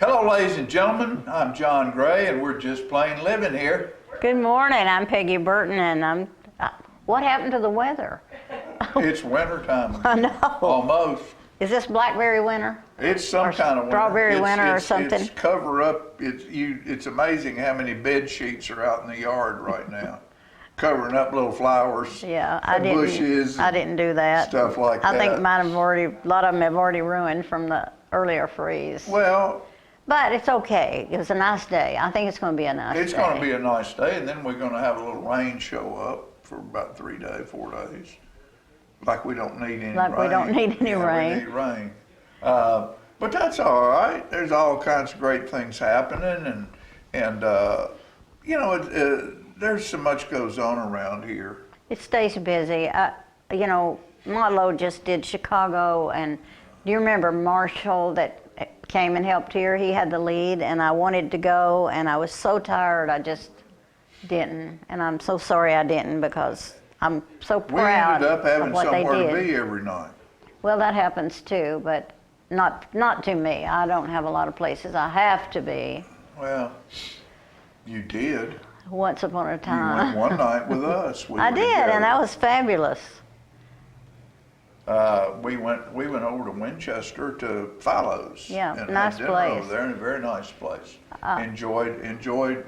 Hello, ladies and gentlemen. I'm John Gray, and we're just plain living here. Good morning. I'm Peggy Burton, and what happened to the weather? It's winter time. I know. Almost. Is this blackberry winter? It's some kind of winter. Strawberry winter or something? It's cover up. It's amazing how many bed sheets are out in the yard right now, covering up little flowers. Yeah, bushes. I didn't do that. Stuff like that. I think a lot of them have already ruined from the earlier freeze. Well, but it's okay. It was a nice day. I think it's going to be a nice day. it's going to be a nice day, and then we're going to have a little rain show up for about 4 days. Like we don't need any rain. Like we don't need any rain. We need rain. But that's all right. There's all kinds of great things happening, and there's so much goes on around here. It stays busy. Marlo just did Chicago, and do you remember Marshall that came and helped here? He had the lead, and I wanted to go, and I was so tired I just didn't. And I'm so sorry I didn't, because I'm so proud We ended up having of what they somewhere to did. be every night. Well, that happens too, but not to me. I don't have a lot of places I have to be. Well, you did. Once upon a You time. went one night with us. I did, and that was fabulous. We went over to Winchester to Philo's. Yeah, and nice had dinner place. over there, and a very nice place. Enjoyed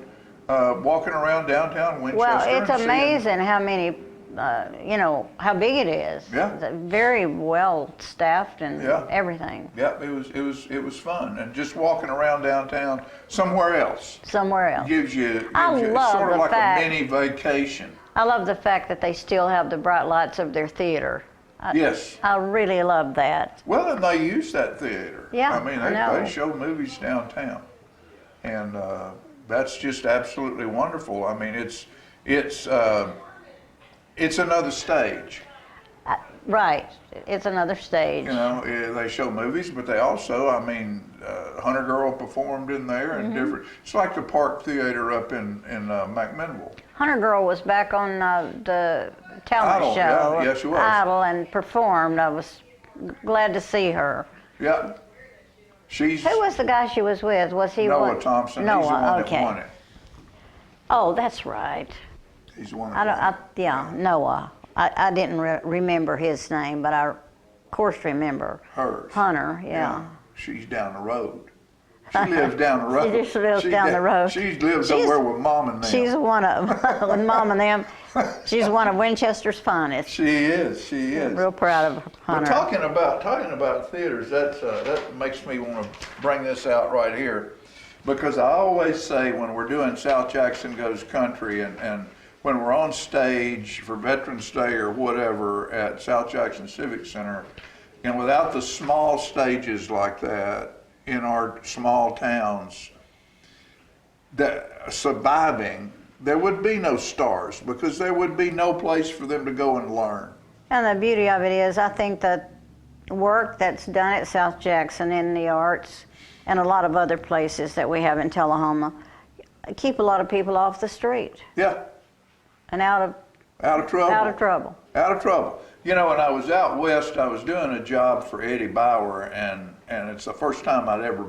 walking around downtown Winchester. Well, it's and seeing- amazing how many, how big it is. Yeah. It's very well staffed and Yeah. everything. Yeah, it was fun, and just walking around downtown somewhere else Somewhere else. gives you I love sort of the like fact- a mini vacation. I love the fact that they still have the bright lights of their theater. Yes. I really love that. Well, and they use that theater. Yeah, I mean, I know. they show movies downtown, and that's just absolutely wonderful. I mean, it's another stage. Right. It's another stage. You know, they show movies, but they also, Hunter Girl performed in there, and Mm-hmm. different. It's like the Park Theater up in McMinnville. Hunter Girl was back on the talent Idol, show. yeah, yes, she was. Idol, and performed. I was glad to see her. Yeah, she's Who was the guy she was with? Was he Noah one? Thompson. Noah, He's the one okay. that won it. Oh, that's right. He's the one that won it. Noah. I didn't remember his name, but I, of course, remember Hers. Hunter. Yeah. She's down the road. She lives down the road. She just lives down the road. She lives over with Mom and them. She's one of with Mom and them. She's one of Winchester's finest. She is. I'm real proud of Hunter. But talking about theaters, that makes me want to bring this out right here, because I always say when we're doing South Jackson Goes Country and when we're on stage for Veterans Day or whatever at South Jackson Civic Center, and without the small stages like that in our small towns, that surviving, there would be no stars, because there would be no place for them to go and learn. And the beauty of it is, I think that work that's done at South Jackson in the arts and a lot of other places that we have in Tullahoma keep a lot of people off the street Yeah, and out of trouble. Out of trouble. Out of trouble. You know, when I was out west, I was doing a job for Eddie Bauer, and it's the first time I'd ever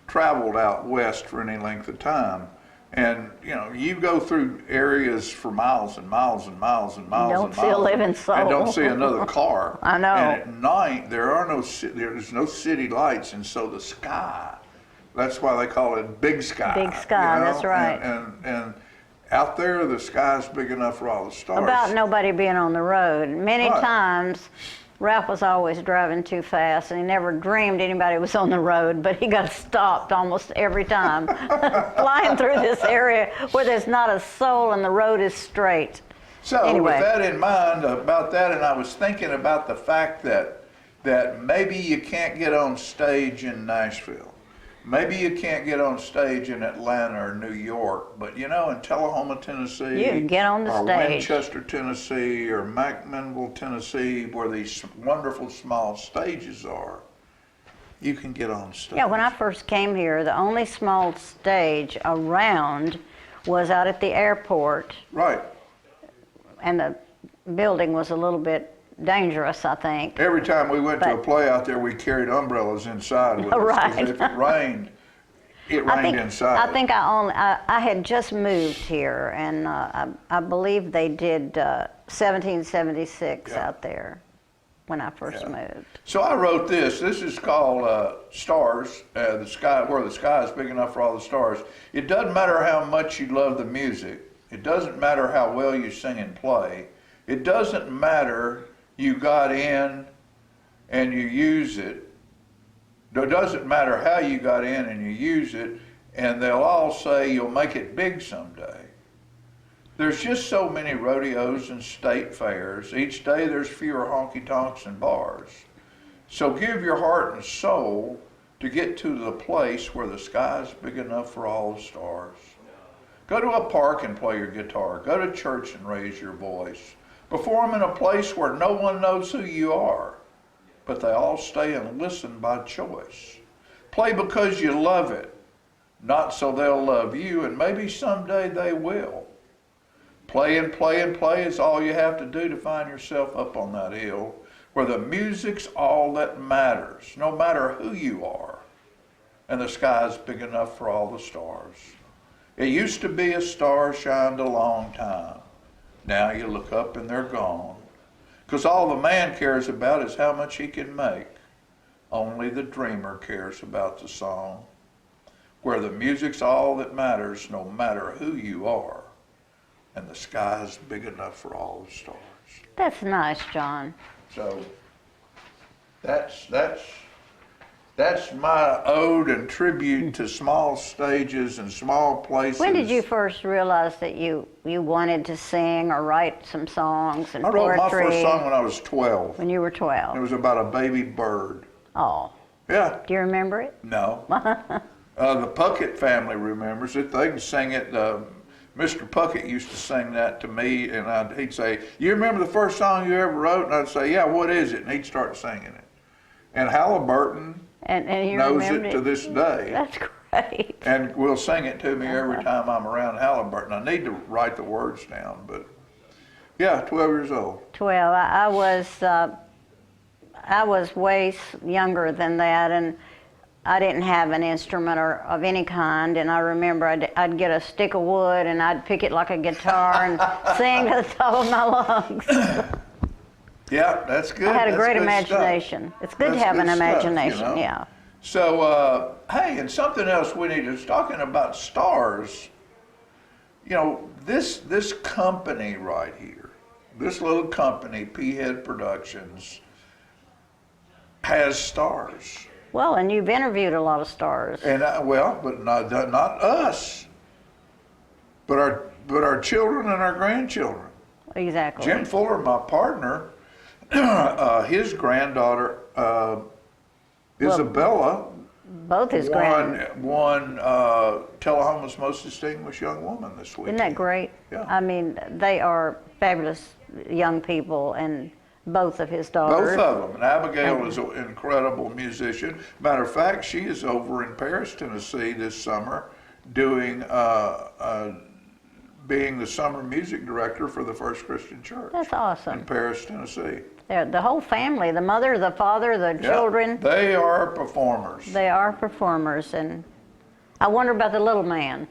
traveled out west for any length of time. And, you know, you go through areas for miles and miles and miles and miles Don't and see a miles. living soul. And don't see another car. I know. And at night, there's no city lights, and so the sky, that's why they call it Big Sky. Big sky, that's right. And out there, the sky's big enough for all the stars. About nobody being on the road. Many Right. times, Ralph was always driving too fast, and he never dreamed anybody was on the road, but he got stopped almost every time, flying through this area where there's not a soul and the road is straight. So Anyway. with that in mind about that, and I was thinking about the fact that maybe you can't get on stage in Nashville. Maybe you can't get on stage in Atlanta or New York, but you know, in Tullahoma, Tennessee, You can get on the or stage. Winchester, Tennessee, or McMinnville, Tennessee, where these wonderful small stages are, you can get on stage. Yeah, when I first came here, the only small stage around was out at the airport, Right. and the building was a little bit dangerous, I think. Every time we went to a But- play out there, we carried umbrellas inside with us. 'Cause Right. if it rained, it rained inside. I think I had just moved here, and I believe they did 1776 Yeah. out there when I first moved. So I wrote this. This is called Stars, the sky, where the sky is big enough for all the stars. It doesn't matter how much you love the music. It doesn't matter how well you sing and play. It doesn't matter you got in and you use it. It doesn't matter how you got in and you use it, and they'll all say you'll make it big someday. There's just so many rodeos and state fairs. Each day there's fewer honky-tonks and bars. So give your heart and soul to get to the place where the sky's big enough for all the stars. Go to a park and play your guitar. Go to church and raise your voice. Perform in a place where no one knows who you are, but they all stay and listen by choice. Play because you love it, not so they'll love you, and maybe someday they will. Play and play and play is all you have to do to find yourself up on that hill where the music's all that matters, no matter who you are, and the sky's big enough for all the stars. It used to be a star shined a long time. Now you look up and they're gone, because all the man cares about is how much he can make. Only the dreamer cares about the song, where the music's all that matters, no matter who you are, and the sky's big enough for all the stars. That's nice, John. So that's my ode and tribute to small stages and small places. When did you first realize that you wanted to sing or write some songs and I wrote poetry? my first song when I was 12. When you were It 12. was about a baby bird. Oh, Yeah. do you remember it? No. The Puckett family remembers it. They can sing it. Mr. Puckett used to sing that to me, and he'd say, "You remember the first song you ever wrote?" And I'd say, "Yeah, what is it?" And he'd start singing it. And Halliburton And you knows remembered it to this day. That's great. And will sing it to me every time I'm around Halliburton. I need to write the words down, but yeah, 12 years old. 12. I was way younger than that, and I didn't have an instrument of any kind. And I remember I'd get a stick of wood and I'd pick it like a guitar and sing to the top of my lungs. Yeah, that's good. I had a That's great good imagination. stuff. It's good That's to have good an stuff, imagination. you know? Yeah. So, hey, and something else we need is talking about stars. You know, this company right here, this little company, P-Head Productions, has stars. Well, and you've interviewed a lot of stars. And but not us, but our children and our grandchildren. Exactly. Jim Fuller, my partner, his granddaughter Isabella Both his won Tullahoma's Most Distinguished Young Woman this week. Isn't that great? Yeah. I mean, they are fabulous young people, and both of his daughters. Both of them. And Abigail is an incredible musician. Matter of fact, she is over in Paris, Tennessee this summer doing, being the summer music director for the First Christian Church. That's awesome. In Paris, Tennessee. The whole family, the mother, the father, the Yeah, children, they are performers. they are performers. And I wonder about the little man.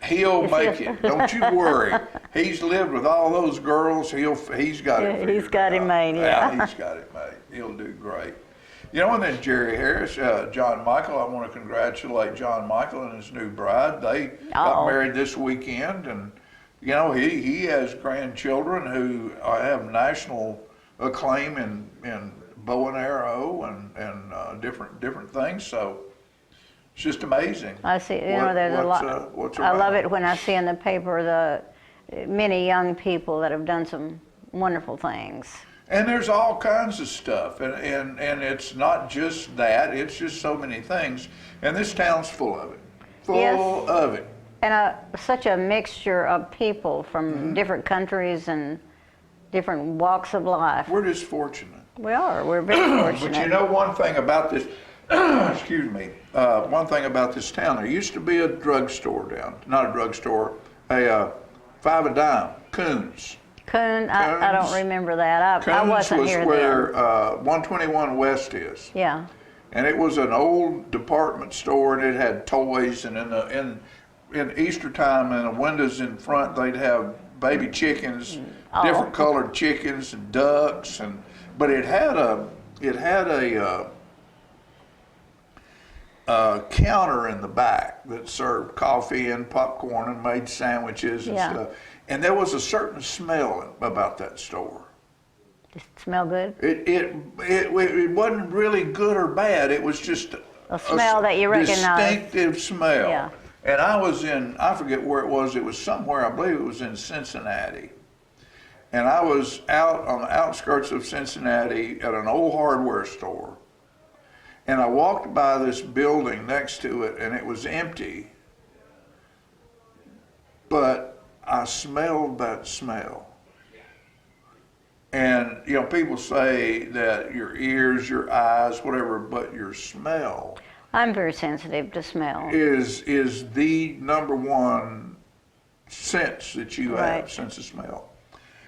He'll make it. Don't you worry. He's lived with all those girls. He's got it. He's figured got it out. made, yeah. He's got it made. He'll do great. You know, and then Jerry Harris, John Michael. I want to congratulate John Michael and his new bride. They got married this weekend, and you know he has grandchildren who have national acclaim in bow and arrow and different things. So. It's just amazing. I see, you know, there's a lot. What's I love around. it when I see in the paper the many young people that have done some wonderful things. And there's all kinds of stuff, and it's not just that, it's just so many things. And this town's full of it. Full of it. And such a mixture of people from different countries and different walks of life. We're just fortunate. We are. We're very fortunate. But you know one thing about this, excuse me, one thing about this town, there used to be a drugstore not a drugstore, a five a dime, Coons. Coon, I don't remember that. I wasn't here Coons was where then. 121 West is. Yeah. And it was an old department store, and it had toys, and in Easter time, in the windows in front, they'd have baby chickens, different colored chickens and ducks, but it had a counter in the back that served coffee and popcorn and made sandwiches and stuff. And there was a certain smell about that store. Does it smell good? It wasn't really good or bad. It was just a smell that you recognize. Distinctive smell. Yeah. And I forget where it was somewhere, I believe it was in Cincinnati. And I was out on the outskirts of Cincinnati at an old hardware store. And I walked by this building next to it, and it was empty. But I smelled that smell. And, people say that your ears, your eyes, whatever, but your smell. I'm very sensitive to smell. Is the number one sense that you have, sense of smell.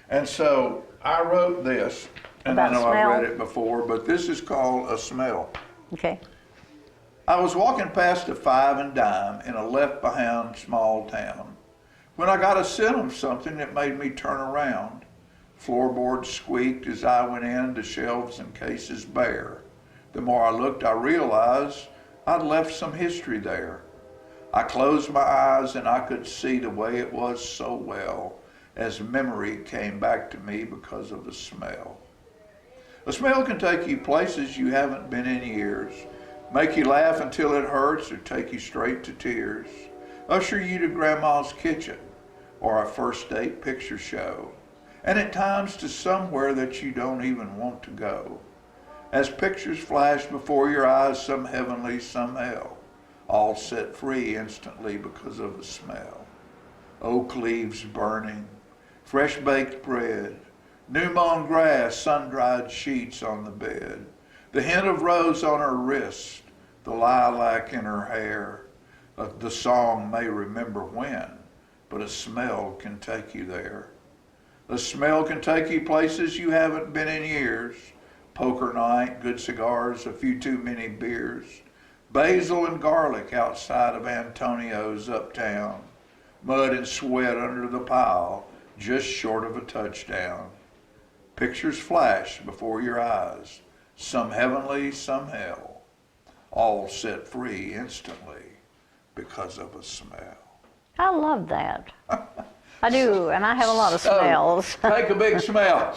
And so I wrote this, and I know I've read it before, but this is called A Smell. Okay. I was walking past a Five and Dime in a left-behind small town when I got a scent of something that made me turn around. Floorboards squeaked as I went in, the shelves and cases bare. The more I looked, I realized I'd left some history there. I closed my eyes and I could see the way it was so well as memory came back to me because of the smell. A smell can take you places you haven't been in years, make you laugh until it hurts or take you straight to tears, usher you to Grandma's kitchen or a first date picture show, and at times to somewhere that you don't even want to go. As pictures flash before your eyes, some heavenly, some hell, all set free instantly because of the smell. Oak leaves burning, fresh baked bread, new mown grass, sun-dried sheets on the bed, the hint of rose on her wrist, the lilac in her hair. The song may remember when, but a smell can take you there. A smell can take you places you haven't been in years. Poker night, good cigars, a few too many beers, basil and garlic outside of Antonio's uptown, mud and sweat under the pile, just short of a touchdown. Pictures flash before your eyes, some heavenly, some hell, all set free instantly because of a smell. I love that. I do, and I have a lot of smells. Take a big smell.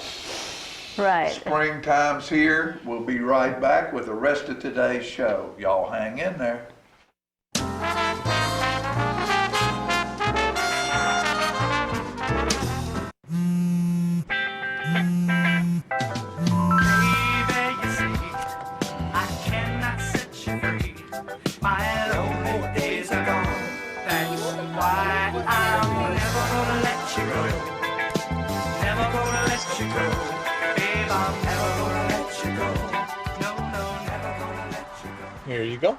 Right. Springtime's here. We'll be right back with the rest of today's show. Y'all hang in there. Here you go.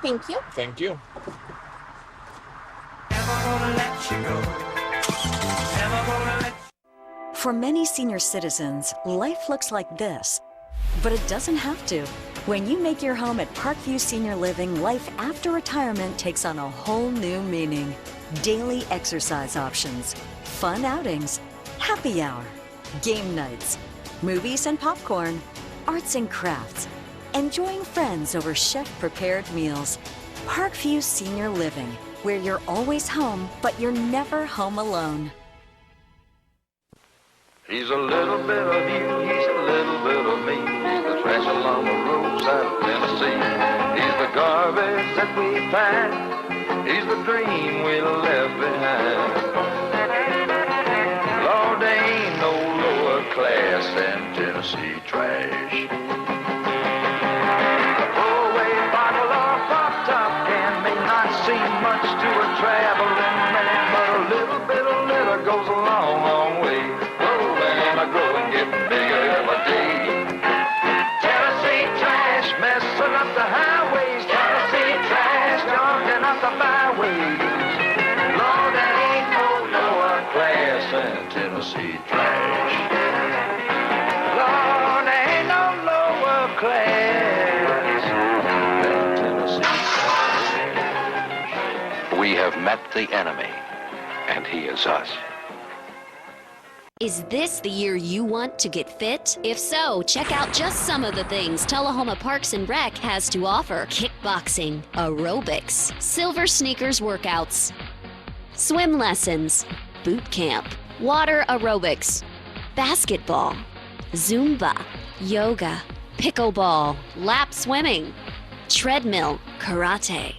Thank you. Thank you. For many senior citizens, life looks like this, but it doesn't have to. When you make your home at Parkview Senior Living, life after retirement takes on a whole new meaning. Daily exercise options, fun outings, happy hour, game nights, movies and popcorn, arts and crafts, enjoying friends over chef-prepared meals. Parkview Senior Living, where you're always home, but you're never home alone. He's a little bit of you, he's a little bit of me. He's the trash along the roadside of Tennessee. He's the garbage that we find. He's the dream we left behind. Lord, there ain't no lower class than Tennessee trash. A throwaway bottle or pop top can may not seem much to a traveling man, but a little bit of litter goes a long, long way. Growing, getting bigger every day. Tennessee trash messing up the highways. Tennessee trash jumping up the byways. Lord, there ain't no lower class than Tennessee trash. Lord, there ain't no lower class We have met the enemy, and he is us. Is this the year you want to get fit? If so, check out just some of the things Tullahoma Parks and Rec has to offer. Kickboxing, aerobics, silver sneakers workouts, swim lessons, boot camp, water aerobics, basketball, Zumba, yoga, pickleball, lap swimming, treadmill, karate.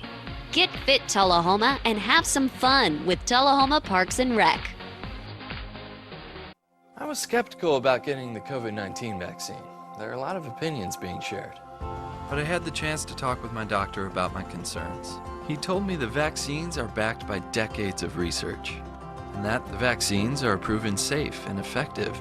Get fit, Tullahoma, and have some fun with Tullahoma Parks and Rec. I was skeptical about getting the COVID-19 vaccine. There are a lot of opinions being shared. But I had the chance to talk with my doctor about my concerns. He told me the vaccines are backed by decades of research, and that the vaccines are proven safe and effective.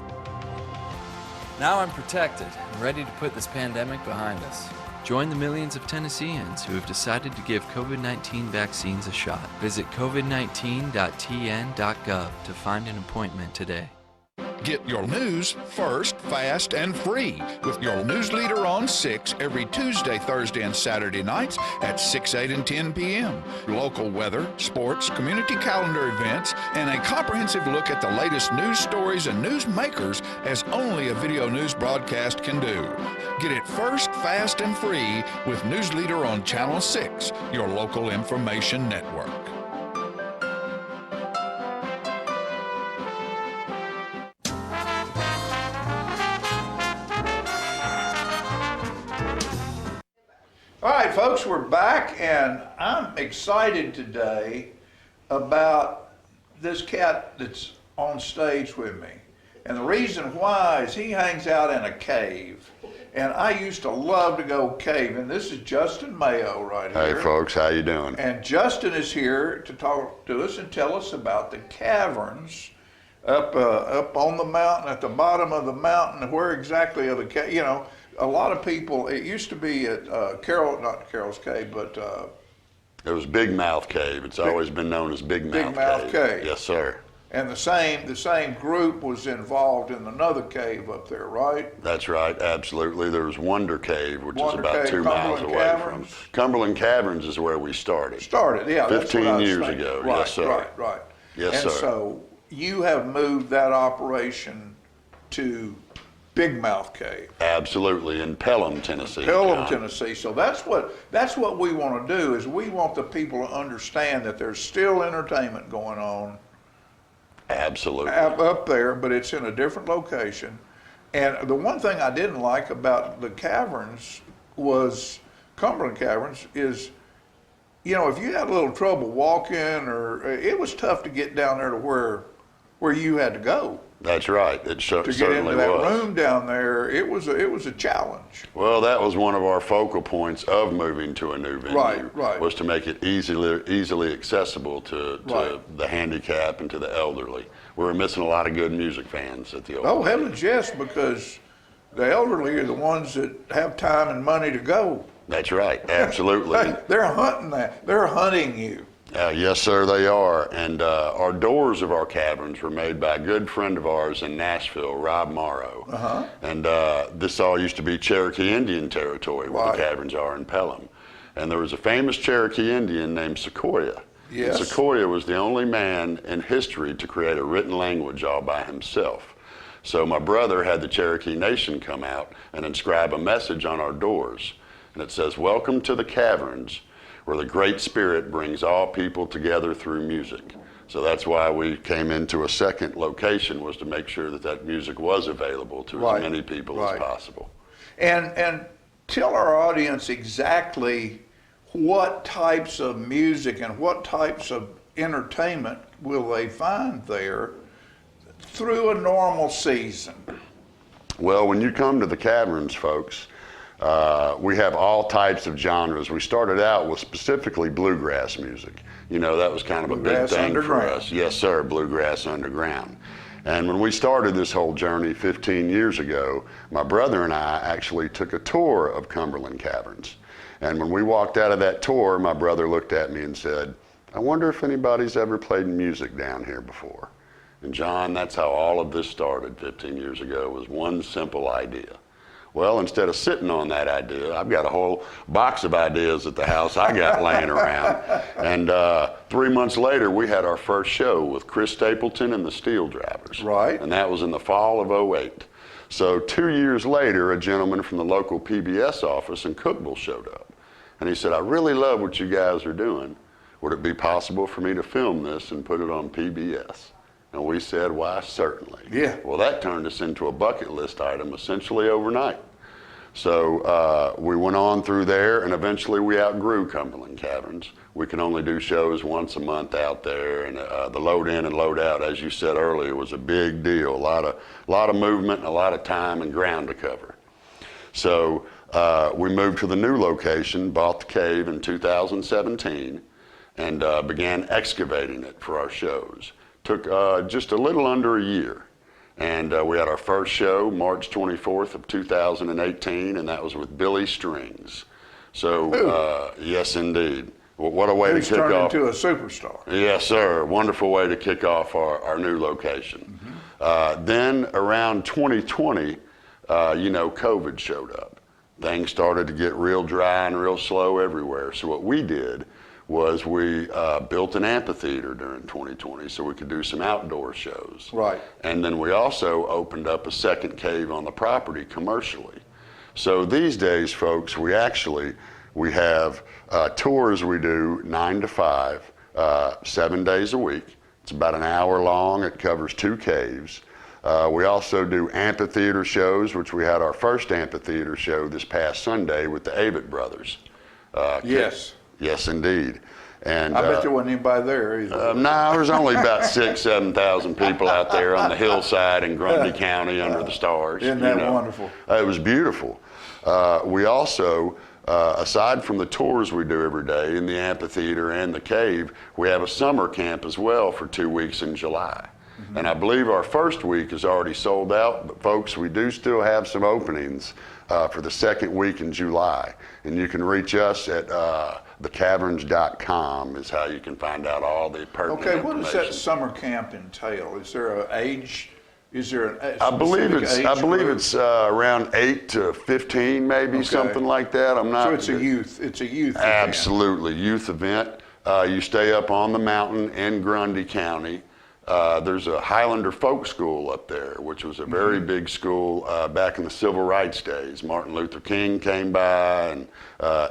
Now I'm protected and ready to put this pandemic behind us. Join the millions of Tennesseans who have decided to give COVID-19 vaccines a shot. Visit covid19.tn.gov to find an appointment today. Get your news first, fast, and free with your news leader on 6 every Tuesday, Thursday, and Saturday nights at 6, 8, and 10 p.m. Local weather, sports, community calendar events, and a comprehensive look at the latest news stories and news makers as only a video news broadcast can do. Get it first, fast, and free with News Leader on Channel 6, your local information network. All right, folks, we're back, and I'm excited today about this cat that's on stage with me. And the reason why is he hangs out in a cave. And I used to love to go caving. This is Justin Mayo right here. Hey, folks, how you doing? And Justin is here to talk to us and tell us about the caverns up on the mountain, at the bottom of the mountain. Where exactly are the caverns? You know, a lot of people, it used to be at not Carol's Cave, but it was Big Mouth Cave. It's always been known as Big Mouth Cave. Yes, sir. And the same group was involved in another cave up there, right? That's right, absolutely. There was Wonder Cave, which Wonder is about Cave, 2 miles away Caverns. from Cumberland Caverns is where we started. Yeah. 15 years ago, Right, yes, sir. Right. Yes, and sir. So you have moved that operation to Big Mouth Cave. Absolutely, in Pelham, Tennessee. Pelham, John. Tennessee. So that's what we want to do, is we want the people to understand that there's still entertainment going on Absolutely. up there, but it's in a different location. And the one thing I didn't like about the caverns was, Cumberland Caverns, is, you know, if you had a little trouble walking, or it was tough to get down there to where you had to go. That's right. It To get certainly into that was. room down there, it was a challenge. Well, that was one of our focal points of moving to a new venue. Right. Was to make it easily accessible to the handicap and to the elderly. We were missing a lot of good music fans at the old. Oh, heavens yes, because the elderly are the ones that have time and money to go. That's right. Absolutely. They're hunting that. They're hunting you. Yes, sir, they are. And our doors of our caverns were made by a good friend of ours in Nashville, Rob Morrow. Uh-huh. And this all used to be Cherokee Indian territory, where Right. the caverns are in Pelham. And there was a famous Cherokee Indian named Sequoyah. Yes. And Sequoyah was the only man in history to create a written language all by himself. So my brother had the Cherokee Nation come out and inscribe a message on our doors. And it says, "Welcome to the caverns, where the Great Spirit brings all people together through music." So that's why we came into a second location, was to make sure that that music was available to Right. as many people Right. as possible. And tell our audience exactly what types of music and what types of entertainment will they find there through a normal season. Well, when you come to the caverns, folks, we have all types of genres. We started out with specifically bluegrass music. You know, that was kind of a big Bluegrass thing for underground. us. Yes, sir, bluegrass underground. And when we started this whole journey 15 years ago, my brother and I actually took a tour of Cumberland Caverns. And when we walked out of that tour, my brother looked at me and said, "I wonder if anybody's ever played music down here before." And John, that's how all of this started 15 years ago, was one simple idea. Well, instead of sitting on that idea, I've got a whole box of ideas at the house I got laying around. And 3 months later, we had our first show with Chris Stapleton and the Steel Drivers. Right. And that was in the fall of '08. So 2 years later, a gentleman from the local PBS office in Cookeville showed up. And he said, I really love what you guys are doing. Would it be possible for me to film this and put it on PBS? And we said, why, certainly. Yeah. Well, that turned us into a bucket list item essentially overnight. So we went on through there, and eventually we outgrew Cumberland Caverns. We can only do shows once a month out there, and the load in and load out, as you said earlier, was a big deal. A lot of movement, and a lot of time and ground to cover. So we moved to the new location, bought the cave in 2017, and began excavating it for our shows. Took just a little under a year. And we had our first show March 24th of 2018, and that was with Billy Strings. So, yes, indeed. Well, what a way to kick off. Turned into a superstar. Yes, sir. Wonderful way to kick off our new location. Then around 2020, COVID showed up. Things started to get real dry and real slow everywhere. So what we did was we built an amphitheater during 2020 so we could do some outdoor shows. Right. And then we also opened up a second cave on the property commercially. So these days, folks, we have tours we do 9 to 5, 7 days a week. It's about an hour long. It covers 2 caves. We also do amphitheater shows, which we had our first amphitheater show this past Sunday with the Avett Brothers. Yes. Yes, indeed. And I bet there wasn't anybody there either. No, there's only about 7,000 people out there on the hillside in Grundy County under the stars. Isn't that wonderful? It was beautiful. We also, aside from the tours we do every day in the amphitheater and the cave, we have a summer camp as well for 2 weeks in July. And I believe our first week is already sold out, but folks, we do still have some openings for the second week in July. And you can reach us at thecaverns.com is how you can find out all the pertinent information. Okay, what does that summer camp entail? Is there an age? Is there an I believe it's around 8 to 15, maybe something like that. I'm not. So it's a youth. Absolutely, youth event. You stay up on the mountain in Grundy County. There's a Highlander folk school up there, which was a very big school back in the civil rights days. Martin Luther King came by, and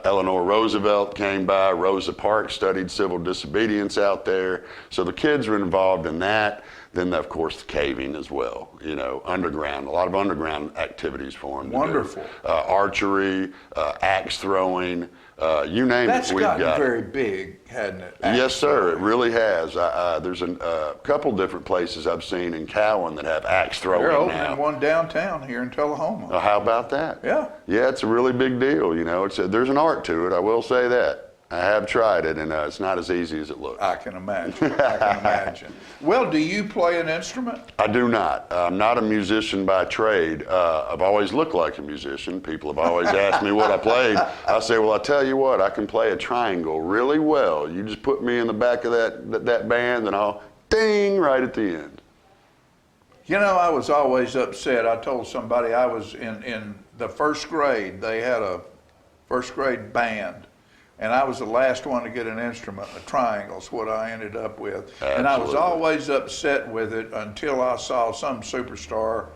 Eleanor Roosevelt came by. Rosa Parks studied civil disobedience out there. So the kids were involved in that. Then, of course, the caving as well, underground, a lot of underground activities for them. Wonderful. Archery, axe throwing, you name That's it, we've got gotten it. very big, hasn't it? Yes, sir, it really has. There's a couple different places I've seen in Cowan that have axe throwing They're now. opening one downtown here in Tullahoma. How about that? Yeah. Yeah, it's a really big deal, there's an art to it, I will say that. I have tried it, and it's not as easy as it looks. I can imagine. Well, do you play an instrument? I do not. I'm not a musician by trade. I've always looked like a musician. People have always asked me what I played. I say, well, I tell you what, I can play a triangle really well. You just put me in the back of that band, and I'll ding right at the end. I was always upset. I told somebody I was in the first grade. They had a first grade band. And I was the last one to get an instrument. A triangle's what I ended up with. Absolutely. And I was always upset with it until I saw some superstar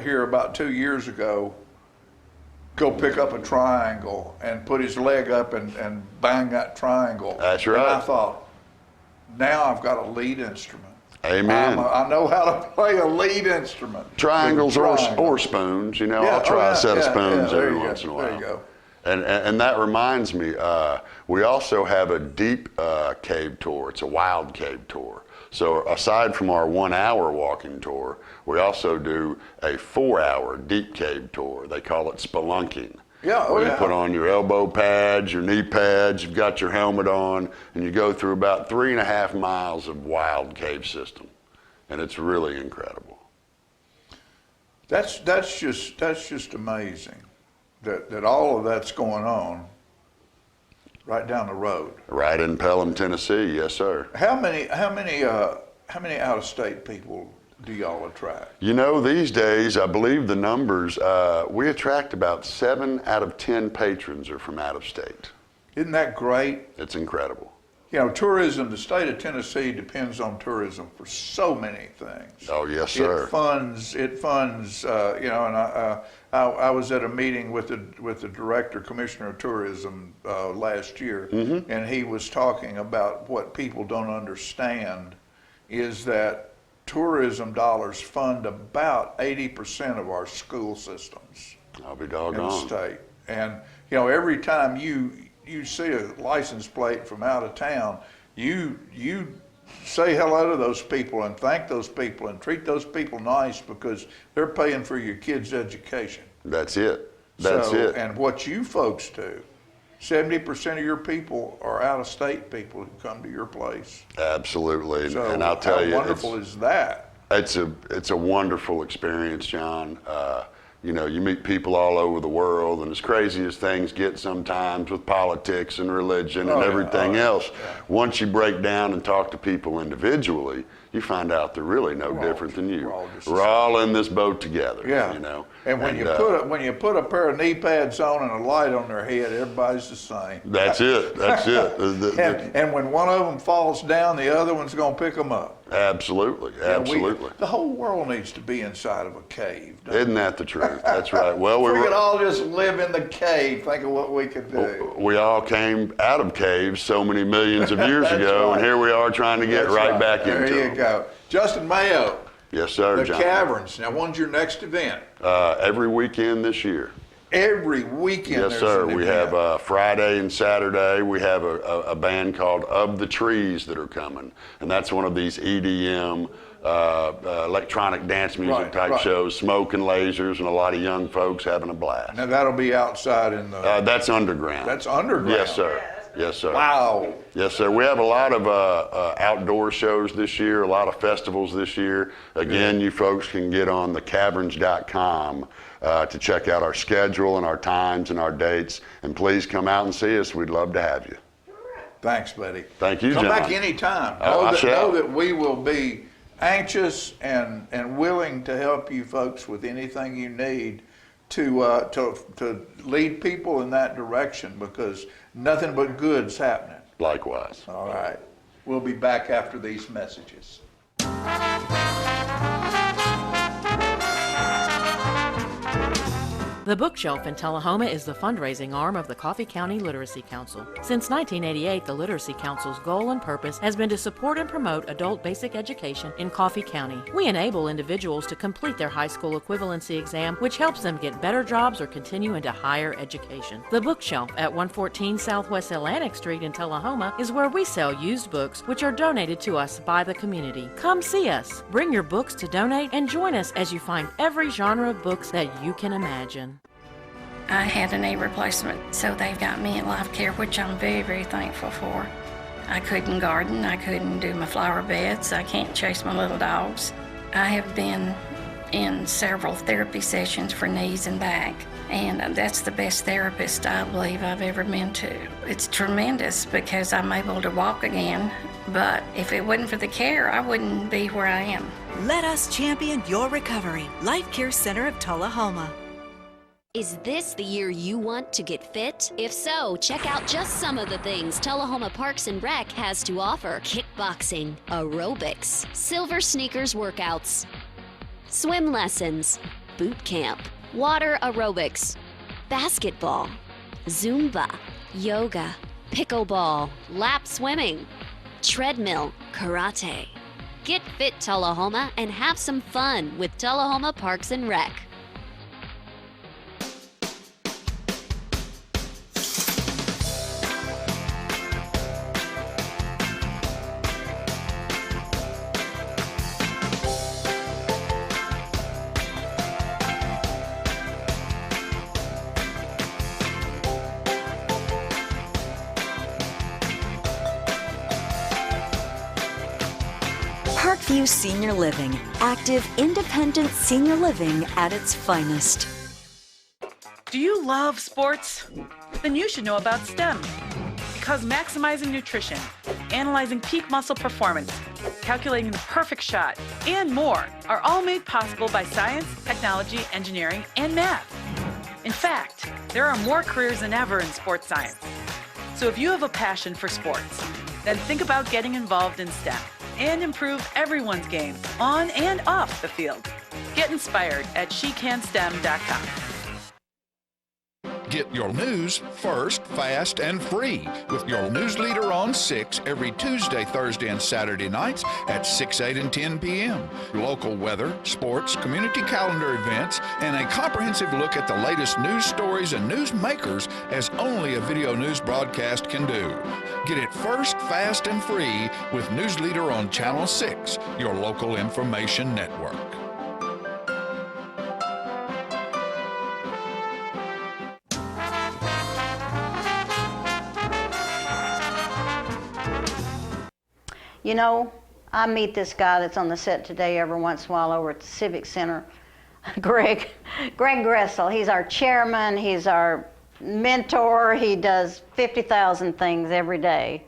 here about 2 years ago go pick up a triangle and put his leg up and bang that triangle. That's right. And I thought, now I've got a lead instrument. Amen. I know how to play a lead instrument. Triangles or spoons. I'll try a set of spoons every once in a while. There you go. And that reminds me, we also have a deep cave tour. It's a wild cave tour. So aside from our 1 hour walking tour, we also do a 4 hour deep cave tour. They call it spelunking. Yeah, where you put on your elbow pads, your knee pads, you've got your helmet on, and you go through about 3.5 miles of wild cave system. And it's really incredible. That's just amazing. That all of that's going on right down the road. Right in Pelham, Tennessee, yes, sir. How many out-of-state people do y'all attract? You know, these days, I believe the numbers, we attract about 7 out of 10 patrons are from out of state. Isn't that great? It's incredible. You know, tourism, the state of Tennessee depends on tourism for so many things. Oh, yes, sir. It funds, you know, and I was at a meeting with the director, commissioner of tourism last year, and he was talking about what people don't understand is that tourism dollars fund about 80% of our school systems. I'll be In the doggone. state. And, you know, every time you see a license plate from out of town, you say hello to those people and thank those people and treat those people nice because they're paying for your kids' education. That's it. That's it. And what you folks do, 70% of your people are out-of-state people who come to your place. Absolutely. So and I'll tell how you, wonderful is that? it's a wonderful experience, John. You know, you meet people all over the world, and as crazy as things get sometimes with politics and religion and everything else, once you break down and talk to people individually, you find out they're really no different than you. We're all in this boat together. Yeah. You know. And when you put a pair of knee pads on and a light on their head, everybody's the same. That's it. That's it. And when one of them falls down, the other one's going to pick them up. Absolutely. Absolutely. The whole world needs to be inside of a cave. Isn't that the truth? That's right. Well, we could all just live in the cave. Think of what we could do. We all came out of caves so many millions of years ago, right. and here we are trying to get right back into them. There you go. Justin Mayo. Yes, sir, The John. Caverns. Now, when's your next event? Every weekend this year. Every weekend. Yes, there's sir. an We event. have Friday and Saturday. We have a band called Of the Trees that are coming, and that's one of these EDM electronic dance music type shows, smoke and lasers, and a lot of young folks having a blast. Now that'll be outside in the. That's underground. That's underground. Yes, sir. Yes, sir. Wow. Yes, sir. We have a lot of outdoor shows this year, a lot of festivals this year. Again, you folks can get on thecaverns.com to check out our schedule and our times and our dates. And please come out and see us. We'd love to have you. Thanks, buddy. Thank you, Come John. back anytime. I shall. Know that we will be anxious and willing to help you folks with anything you need to lead people in that direction, because nothing but good's happening. Likewise. All right. We'll be back after these messages. The Bookshelf in Tullahoma is the fundraising arm of the Coffee County Literacy Council. Since 1988, the Literacy Council's goal and purpose has been to support and promote adult basic education in Coffee County. We enable individuals to complete their high school equivalency exam, which helps them get better jobs or continue into higher education. The Bookshelf at 114 Southwest Atlantic Street in Tullahoma is where we sell used books, which are donated to us by the community. Come see us, bring your books to donate, and join us as you find every genre of books that you can imagine. I had a knee replacement, so they've got me in life care, which I'm very, very thankful for. I couldn't garden, I couldn't do my flower beds, I can't chase my little dogs. I have been in several therapy sessions for knees and back, and that's the best therapist I believe I've ever been to. It's tremendous because I'm able to walk again, but if it wasn't for the care, I wouldn't be where I am. Let us champion your recovery. Life Care Center of Tullahoma. Is this the year you want to get fit? If so, check out just some of the things Tullahoma Parks and Rec has to offer. Kickboxing, aerobics, silver sneakers workouts, swim lessons, boot camp, water aerobics, basketball, Zumba, yoga, pickleball, lap swimming, treadmill, karate. Get fit, Tullahoma, and have some fun with Tullahoma Parks and Rec. Parkview Senior Living, active, independent senior living at its finest. Do you love sports? Then you should know about STEM. Because maximizing nutrition, analyzing peak muscle performance, calculating the perfect shot, and more are all made possible by science, technology, engineering, and math. In fact, there are more careers than ever in sports science. So if you have a passion for sports, then think about getting involved in STEM and improve everyone's game on and off the field. Get inspired at SheCanSTEM.com. Get your news first, fast, and free with your news leader on 6 every Tuesday, Thursday, and Saturday nights at 6, 8, and 10 p.m. Local weather, sports, community calendar events, and a comprehensive look at the latest news stories and news makers as only a video news broadcast can do. Get it first, fast, and free with News Leader on Channel 6, your local information network. You know, I meet this guy that's on the set today every once in a while over at the Civic Center, Greg Gressel. He's our chairman, he's our mentor, he does 50,000 things every day.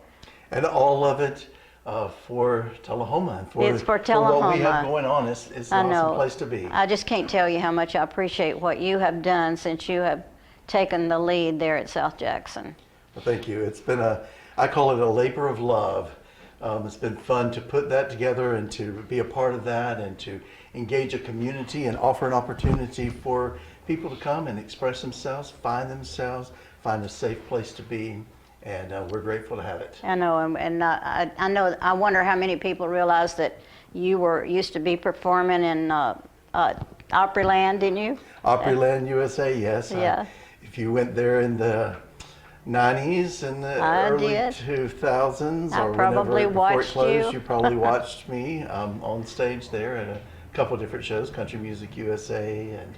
And all of it for Tullahoma. It's for Tullahoma. For what we have going on. It's an awesome place to be. I just can't tell you how much I appreciate what you have done since you have taken the lead there at South Jackson. Well, thank you. It's been I call it a labor of love. It's been fun to put that together and to be a part of that and to engage a community and offer an opportunity for people to come and express themselves, find a safe place to be, and we're grateful to have it. I know, and I know. I wonder how many people realize that you used to be performing in Opryland, didn't you? Opryland, USA, yes. Yeah. If you went there in the 90s and the early 2000s, or whenever before it closed, you probably watched me on stage there at a couple different shows, Country Music USA and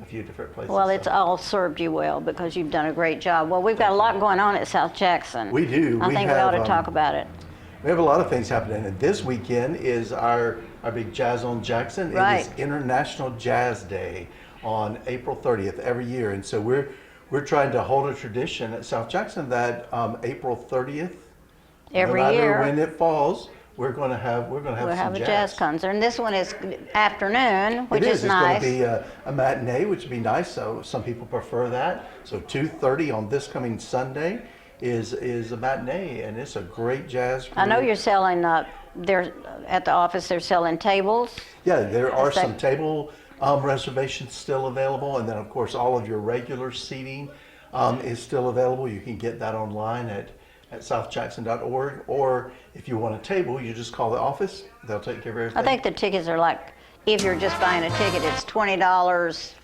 a few different places. Well, it's all served you well because you've done a great job. Well, we've got a lot going on at South Jackson. We do. I think we ought to talk about it. We have a lot of things happening, and this weekend is our big Jazz on Jackson. Right. It is International Jazz Day on April 30th every year, and so we're trying to hold a tradition at South Jackson that April 30th, every no matter year, when it falls, we're going to have we'll some have a jazz concert. And this one is afternoon, which is nice. It's going to be a matinee, which would be nice. So some people prefer that. So 2:30 on this coming Sunday is a matinee, and it's a great jazz group. I know you're selling. They're at the office. They're selling tables. Yeah, there are some table reservations still available, and then of course all of your regular seating is still available. You can get that online at southjackson.org, or if you want a table, you just call the office. They'll take care of everything. I think the tickets are like, if you're just buying a ticket, it's $20,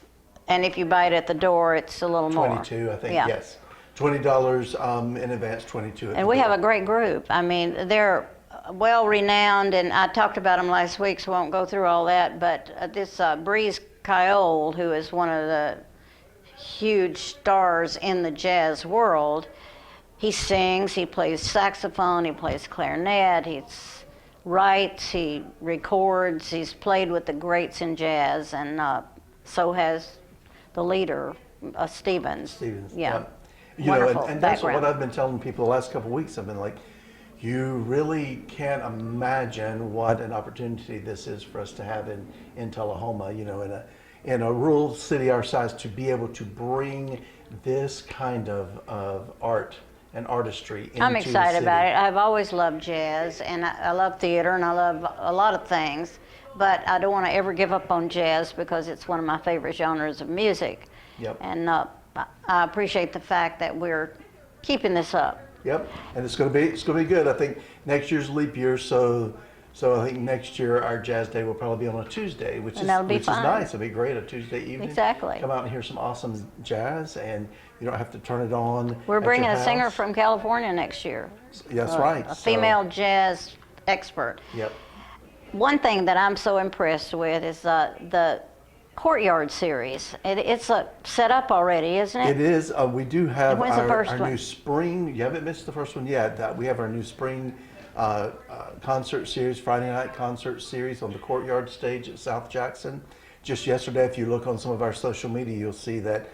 and if you buy it at the door, it's a little more. 22, I think. Yeah. Yes, $20 in advance, 22. And we have a great group. I mean, they're well renowned, and I talked about them last week, so I won't go through all that. But this Breeze Kyole, who is one of the huge stars in the jazz world, he sings, he plays saxophone, he plays clarinet, he writes, he records, he's played with the greats in jazz, and so has the leader, Stevens. Yeah. You Wonderful know, and that's what background. I've been telling people the last couple of weeks. I've been like, you really can't imagine what an opportunity this is for us to have in Tullahoma, you know, in a rural city our size, to be able to bring this kind of art and artistry into I'm excited the city. about it. I've always loved jazz, and I love theater, and I love a lot of things, but I don't want to ever give up on jazz because it's one of my favorite genres of music. Yep. And I appreciate the fact that we're keeping this up. Yep, and it's going to be good. I think next year's leap year, so I think next year our Jazz Day will probably be on a Tuesday, which is nice. It'll be great, a Tuesday evening. Exactly. Come out and hear some awesome jazz, and you don't have to turn it on. We're at bringing your a singer house. from California next year. That's right. A female jazz expert. Yep. One thing that I'm so impressed with is the Courtyard series. It's set up already, isn't it? It is. We do have When's the first our one? new spring. You haven't missed the first one yet. We have our new spring concert series, Friday night concert series on the Courtyard stage at South Jackson. Just yesterday, if you look on some of our social media, you'll see that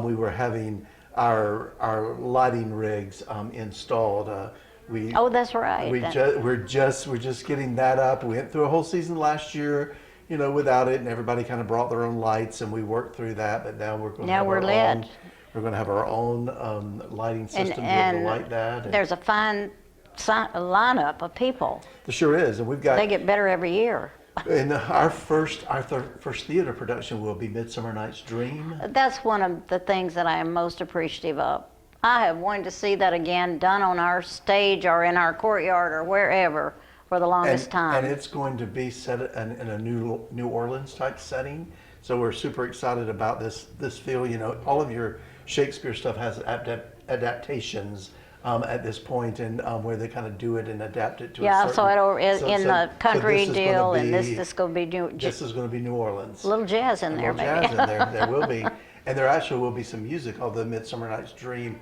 we were having our lighting rigs installed. Oh, that's right. We're just getting that up. We went through a whole season last year, without it, and everybody kind of brought their own lights, and we worked through that. But now we're going to have we're our lit. own. We're going to have our own lighting system to be able to light that. And there's a fine lineup of people. there sure is, and we've got. They get better every year. And our first theater production will be Midsummer Night's Dream. That's one of the things that I am most appreciative of. I have wanted to see that again done on our stage or in our courtyard or wherever for the longest time. And it's going to be set in a New Orleans type setting. So we're super excited about this feel. All of your Shakespeare stuff has adaptations at this point, and where they kind of do it and adapt it to yeah, a certain... so the country this deal, be, and this is going to be This is going to be New Orleans. A little jazz in there, maybe. Jazz in there. There will be. And there actually will be some music, although Midsummer Night's Dream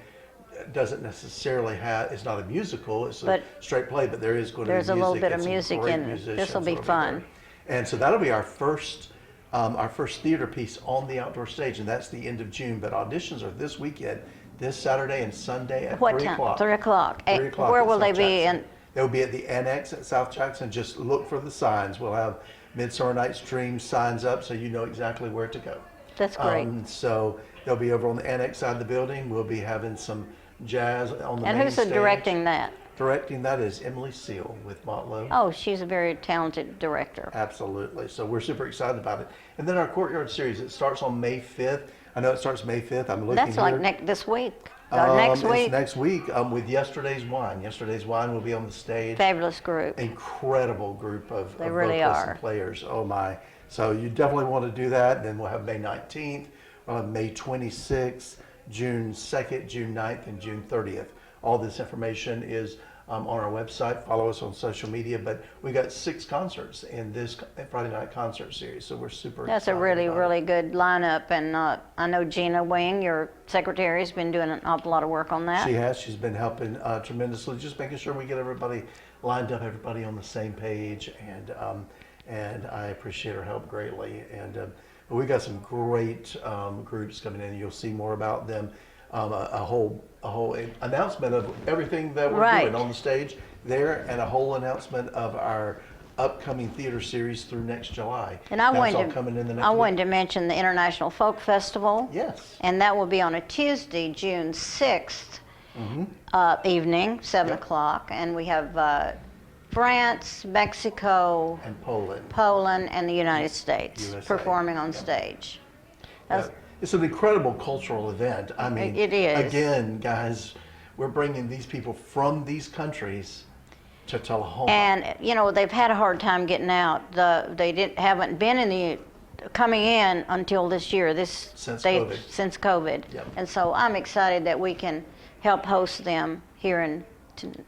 doesn't necessarily have, it's not a musical, it's a straight play, but there is going to be music. There's a little bit of and music great in it. musicians This will be there. fun. And so that'll be our first theater piece on the outdoor stage, and that's the end of June. But auditions are this weekend, this Saturday and Sunday at 3 o'clock. 3 o'clock. 3 o'clock. Where at will they South be? Jackson. They'll be at the Annex at South Jackson. Just look for the signs. We'll have Midsummer Night's Dream signs up so you know exactly where to go. That's great. So they'll be over on the Annex side of the building. We'll be having some jazz on the main And who's stage. directing that? Directing that is Emily Seal with Motlow. Oh, she's a very talented director. Absolutely. So we're super excited about it. And then our Courtyard series, it starts on May 5th. I know it starts May 5th. I'm looking That's here. like this week. Next week. It's next week with Yesterday's Wine. Yesterday's Wine will be on the stage. Fabulous group. Incredible group of They really vocalists are. and players. Oh my. So you definitely want to do that. Then we'll have May 19th, we'll have May 26th, June 2nd, June 9th, and June 30th. All this information is on our website. Follow us on social media. But we got 6 concerts in this Friday night concert series, so we're super excited. That's a really, about really it. good lineup, and I know Gina Wing, your secretary, has been doing an awful lot of work on that. She has. She's been helping tremendously, just making sure we get everybody lined up, everybody on the same page, and I appreciate her help greatly. And but we got some great groups coming in. You'll see more about them. A whole announcement of everything that we're doing on the stage there, and a whole announcement of our upcoming theater series through next July. And I That's all wanted coming in the to, next I week. wanted to mention the International Folk Festival. Yes. And that will be on a Tuesday, June 6th evening, 7 o'clock. And we have France, Mexico, and Poland. Poland, and the United States USA. performing on stage. That's, It's an incredible cultural event. I mean, it is. Again, guys, we're bringing these people from these countries to Tullahoma. And they've had a hard time getting out. They haven't been coming in until this year. Since COVID. Since COVID. Yep. And so I'm excited that we can help host them here in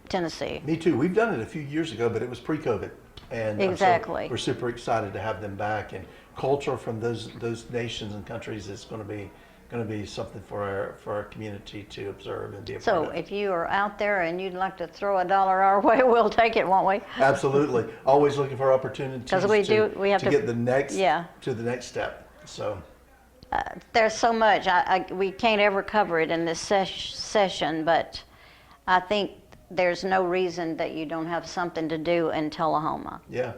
Tennessee. Me too. We've done it a few years ago, but it was pre-COVID. And Exactly. so we're super excited to have them back. And culture from those nations and countries is going to be something for our community to observe and be a part So of. if you are out there and you'd like to throw $1 our way, we'll take it, won't we? Absolutely. Always looking for opportunities 'Cause we have to get the next yeah. to the next step. So There's so much. We can't ever cover it in this session, but I think there's no reason that you don't have something to do in Tullahoma. yeah,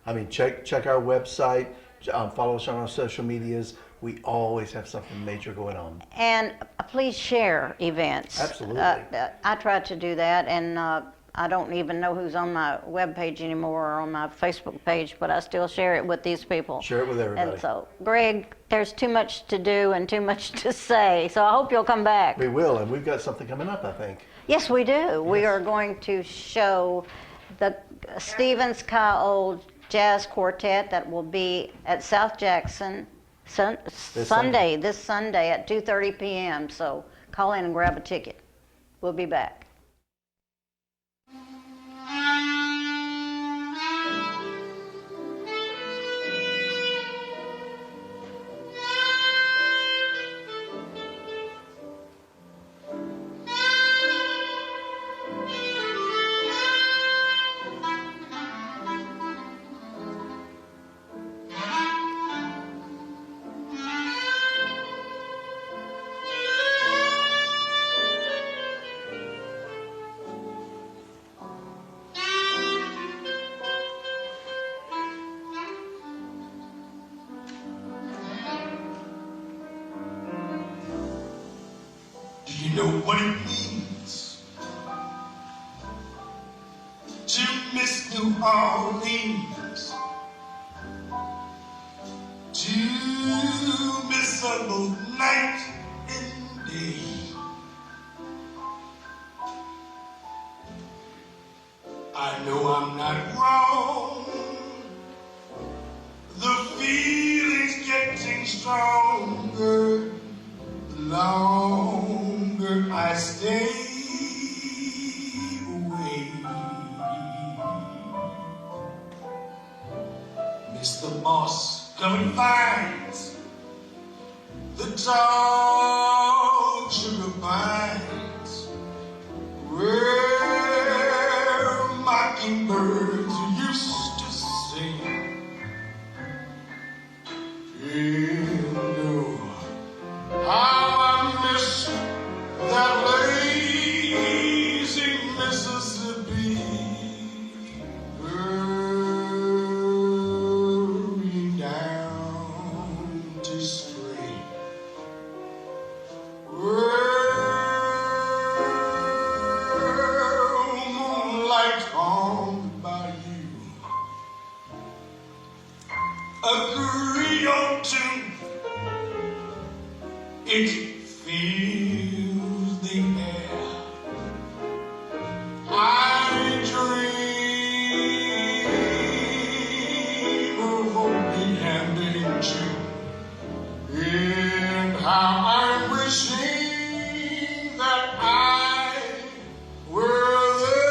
I mean, check our website, follow us on our social medias. We always have something major going on. And please share events. Absolutely. I try to do that, and I don't even know who's on my webpage anymore or on my Facebook page, but I still share it with these people. Share it with everybody. And so, Greg, there's too much to do and too much to say, so I hope you'll come back. We will, and we've got something coming up, I think. Yes, we do. We are going to show the Stevens Kyle Jazz Quartet that will be at South Jackson this Sunday at 2:30 p.m. So call in and grab a ticket. We'll be back. to miss New Orleans, to miss her both night and day. I know I'm not wrong, the feeling's getting stronger the longer I stay away. Mr. Boss, come and find the tall sugar pines where mockingbirds used to sing. You know how I miss that lazy Mississippi, hurrying down to stray. Moonlight on the bayou, a Creole tune, it fills the air. I dream of open handed June, and how I'm wishing that I were there.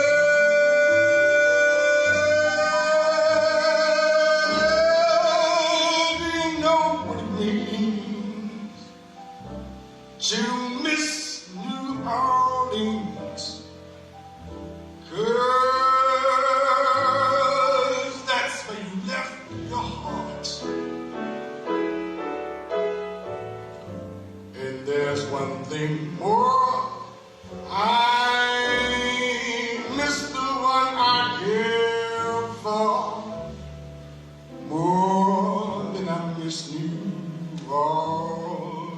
Do you know what it means to miss New Orleans? 'Cause that's where you left your heart. And there's one thing more, I miss the one I care for more than I miss New Orleans.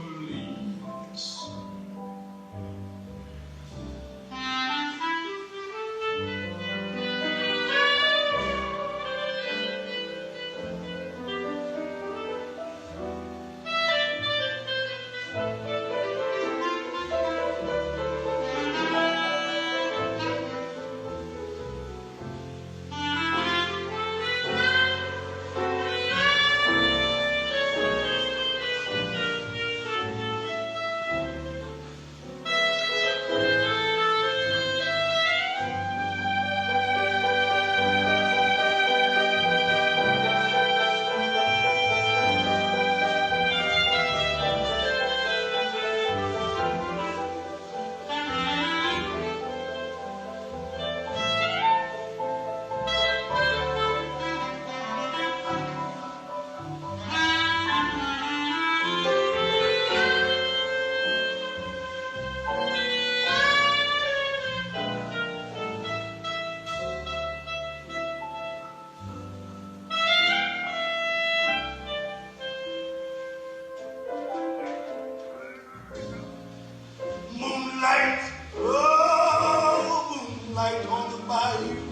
Moonlight, oh, moonlight on the bayou,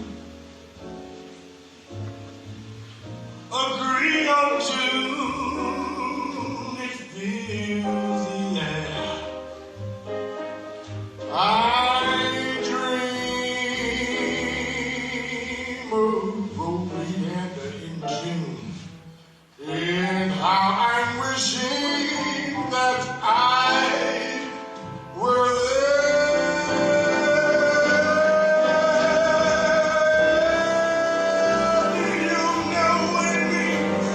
a Creole tune, it fills the air. I dream of Oleander in June, and how I'm wishing that I were there. Do you know what it means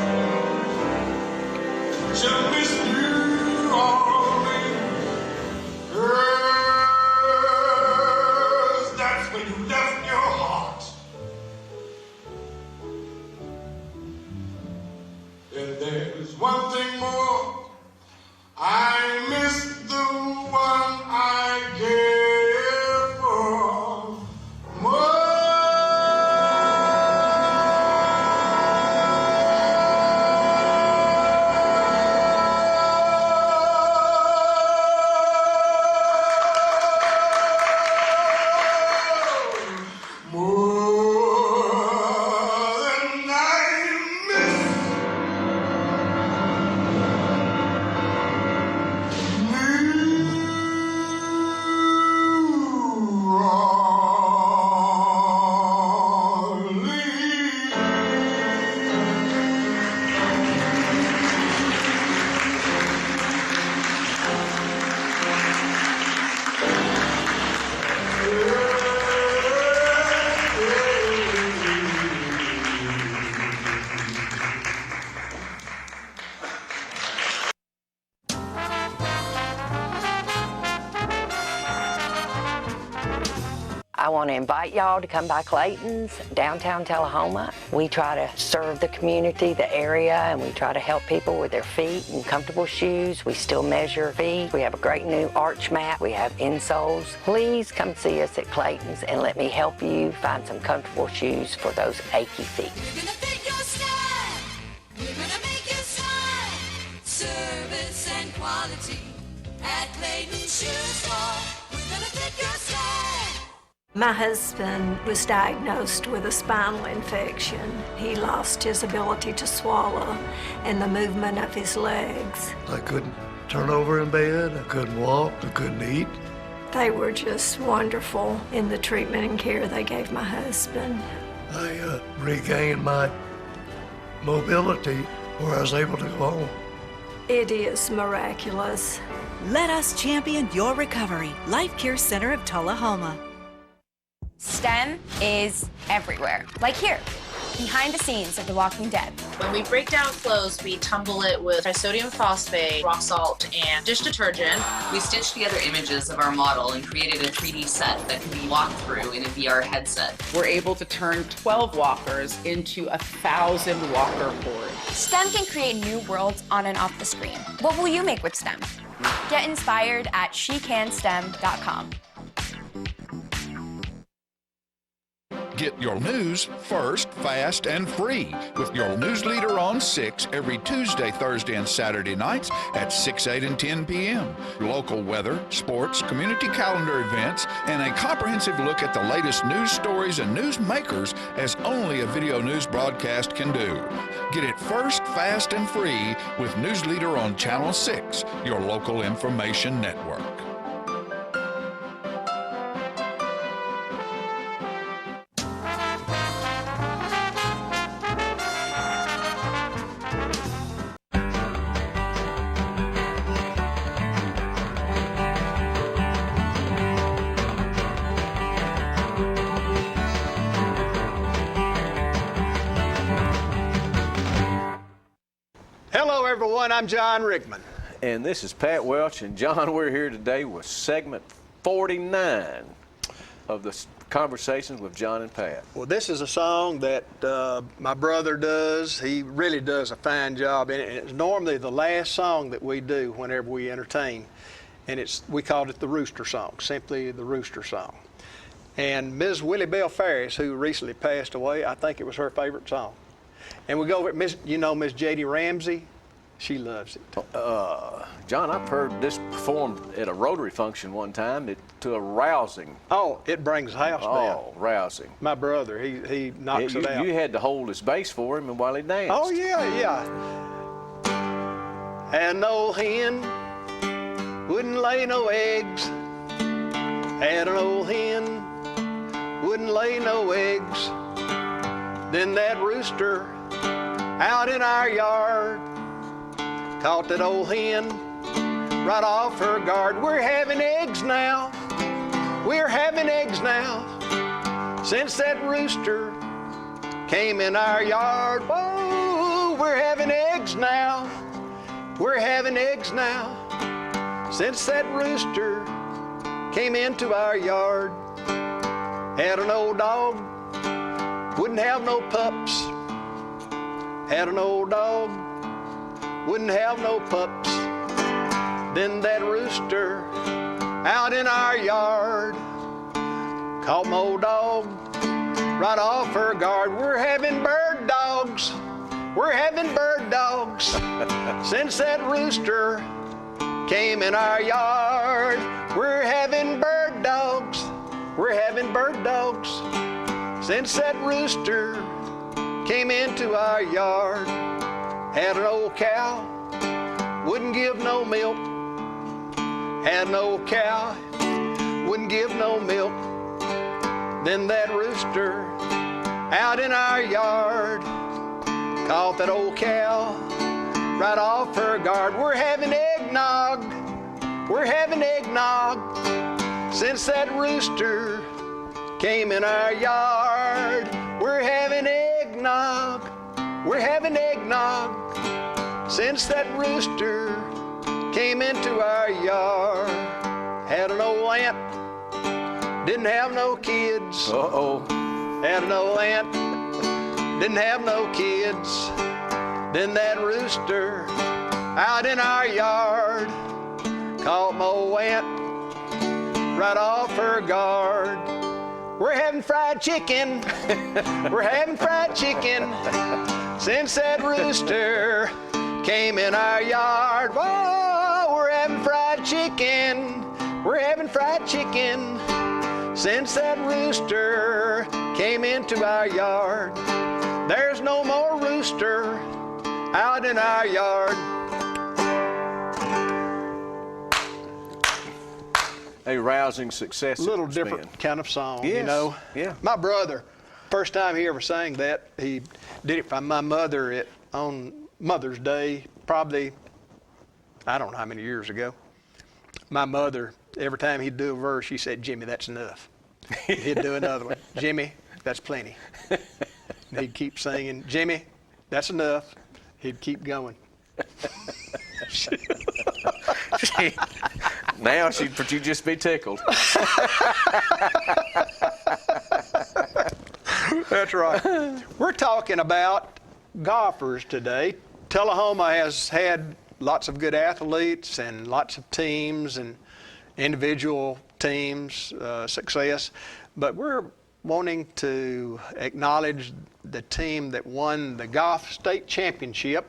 to miss New Orleans? 'Cause that's where you left your heart. And there's one thing more, I miss the one I care for more. More want to invite y'all to come by Clayton's, downtown Tullahoma. We try to serve the community, the area, and we try to help people with their feet and comfortable shoes. We still measure feet. We have a great new arch mat. We have insoles. Please come see us at Clayton's and let me help you find some comfortable shoes for those achy feet. Service and quality at Clayton's Shoe Store. We're gonna fit your style. My husband was diagnosed with a spinal infection. He lost his ability to swallow and the movement of his legs. I couldn't turn over in bed, I couldn't walk, I couldn't eat. They were just wonderful in the treatment and care they gave my husband. I regained my mobility where I was able to go home. It is miraculous. Let us champion your recovery. Life Care Center of Tullahoma. STEM is everywhere. Like here, behind the scenes of The Walking Dead. When we break down clothes, we tumble it with disodium phosphate, rock salt, and dish detergent. We stitched together images of our model and created a 3D set that can be walked through in a VR headset. We're able to turn 12 walkers into 1,000 walker boards. STEM can create new worlds on and off the screen. What will you make with STEM? Get inspired at SheCanSTEM.com. Get your news first, fast, and free with your news leader on 6 every Tuesday, Thursday, and Saturday nights at 6, 8, and 10 p.m. Local weather, sports, community calendar events, and a comprehensive look at the latest news stories and news makers as only a video news broadcast can do. Get it first, fast, and free with News Leader on Channel 6, your local information network. Hello, everyone. I'm John Rickman. And this is Pat Welch. And John, we're here today with segment 49 of the Conversations with John and Pat. Well, this is a song that my brother does. He really does a fine job in it. And it's normally the last song that we do whenever we entertain. And we called it the Rooster Song, simply the Rooster Song. And Ms. Willie Bell Ferris, who recently passed away, I think it was her favorite song. And we go over Miss J.D. Ramsey. She loves it. John, I've heard this performed at a Rotary function one time to a rousing. Oh, it brings the house down. Oh, rousing. My brother, he knocks it out. You had to hold his bass for him and while he danced. Oh, yeah. An old hen wouldn't lay no eggs. Had an old hen wouldn't lay no eggs. Then that rooster out in our yard caught that old hen right off her guard. We're having eggs now. We're having eggs now. Since that rooster came in our yard. Whoa, we're having eggs now. We're having eggs now. Since that rooster came into our yard. Had an old dog, wouldn't have no pups. Had an old dog, wouldn't have no pups. Then that rooster out in our yard caught my old dog right off her guard. We're having bird dogs. We're having bird dogs. Since that rooster came in our yard. We're having bird dogs. We're having bird dogs. Since that rooster came into our yard. Had an old cow, wouldn't give no milk. Had an old cow, wouldn't give no milk. Then that rooster out in our yard caught that old cow right off her guard. We're having eggnog. We're having eggnog. Since that rooster came in our yard. We're having eggnog. We're having eggnog. Since that rooster came into our yard. Had an old ant, didn't have no kids. Uh-oh. Had an old aunt, didn't have no kids. Then that rooster out in our yard caught my old aunt right off her guard. We're having fried chicken. We're having fried chicken since that rooster came in our yard. Whoa, we're having fried chicken. We're having fried chicken since that rooster came into our yard. There's no more rooster out in our yard. A rousing success. A little different kind of song, you know. Yeah. My brother, first time he ever sang that, he did it for my mother on Mother's Day, probably, I don't know how many years ago. My mother, every time he'd do a verse, she said, "Jimmy, that's enough." He'd do another one. "Jimmy, that's plenty." And he'd keep singing, "Jimmy, that's enough." He'd keep going. Now she'd just be tickled. That's right. We're talking about golfers today. Tullahoma has had lots of good athletes and lots of teams and individual teams, success, but we're wanting to acknowledge the team that won the golf state championship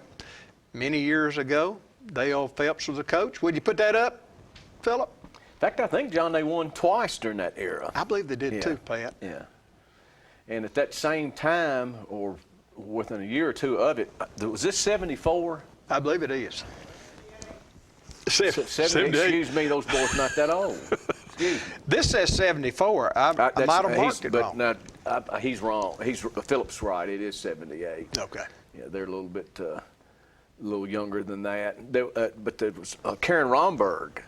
many years ago. Dale Phelps was the coach. Would you put that up, Philip? In fact, I think, John, they won twice during that era. I believe they did too, Pat. Yeah. And at that same time, or within a year or two of it, was this 74? I believe it is. 78. Excuse me, those boys not that old. Excuse me. This says 74. I might have marked it wrong. Now, he's wrong. Philip's right. It is 78. Okay. Yeah, they're a little bit, a little younger than that. But there was Karen Romberg.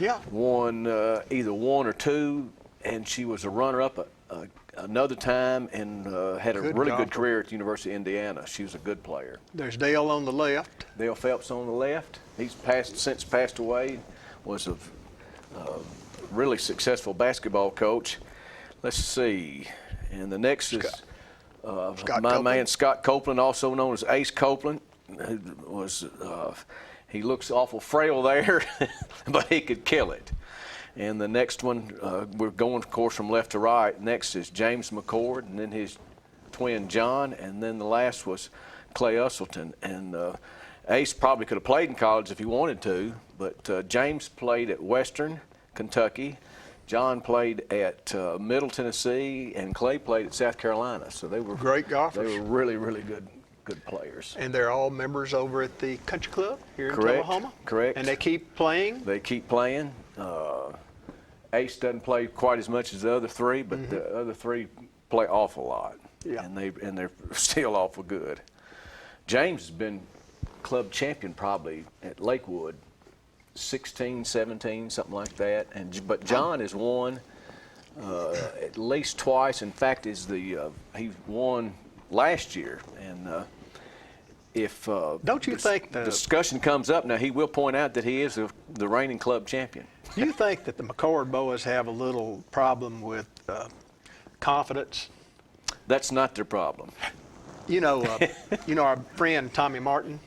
Yeah. Won either one or two, and she was a runner-up another time and had a really good career at the University of Indiana. She was a good player. There's Dale on the left. Dale Phelps on the left. He's since passed away. Was a really successful basketball coach. Let's see. And the next is my man Scott Copeland, also known as Ace Copeland. Who was he looks awful frail there, but he could kill it. And the next one, we're going, of course, from left to right. Next is James McCord, and then his twin John, and then the last was Clay Usselton. And Ace probably could have played in college if he wanted to, but James played at Western Kentucky. John played at Middle Tennessee, and Clay played at South Carolina. So they were great golfers. They were really, really good players. And they're all members over at the country club here in Correct. Tullahoma? Correct. And they keep playing? They keep playing. Ace doesn't play quite as much as the other three, but the other three play awful lot. Yeah. And they're still awful good. James has been club champion probably at Lakewood 16, 17, something like that. But John has won at least twice. In fact, he won last year. And if don't you think the discussion comes up now, he will point out that he is the reigning club champion. Do you think that the McCord boys have a little problem with confidence? That's not their problem. You know, our friend Tommy Martin,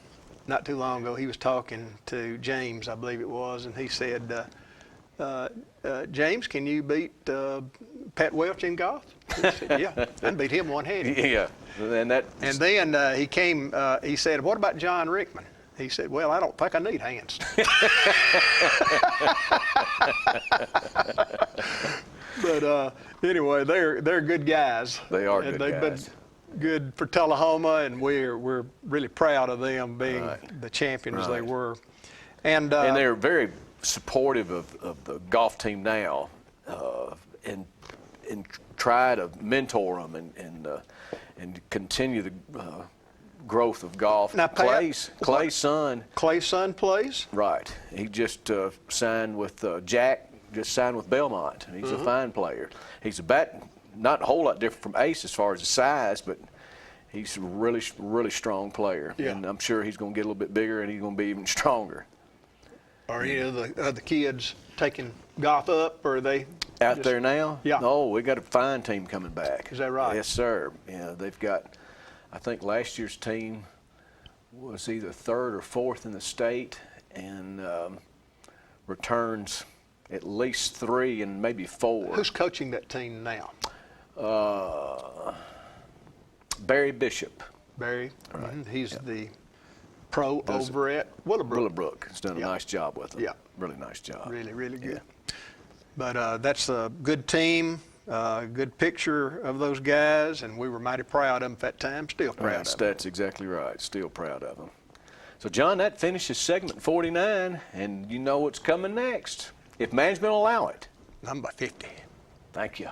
not too long ago, he was talking to James, I believe it was, and he said, James, can you beat Pat Welch in golf? He said, yeah, I can beat him one-handed. Yeah, and then he came. He said, "What about John Rickman?" He said, "Well, I don't think I need hands." But anyway, they're good guys. They are and good they've guys. been good for Tullahoma, and we're really proud of them being the champions they were. And they're very supportive of the golf team now, and try to mentor them and continue the growth of golf. Now, Clay's son plays? Right. He just signed with Jack. Just signed with Belmont. He's a fine player. He's not a whole lot different from Ace as far as his size, but he's a really, really strong player. Yeah. And I'm sure he's going to get a little bit bigger, and he's going to be even stronger. Are any of the kids taking golf up, or are they Out just- there now? Yeah. No, we got a fine team coming back. Is that right? Yes, sir. Yeah, they've got, I think last year's team was either third or fourth in the state, and returns at least 3 and maybe 4. Who's coaching that team now? Barry Bishop. Barry. Right. Mhm. He's the pro over at Willowbrook. Willowbrook has done a nice job with them. Yeah. Really nice job. Really, really good. But that's a good team, good picture of those guys, and we were mighty proud of them at that time, still proud of them. That's exactly right. Still proud of them. So, John, that finishes segment 49, and you know what's coming next, if management will allow it. Number 50. Thank you.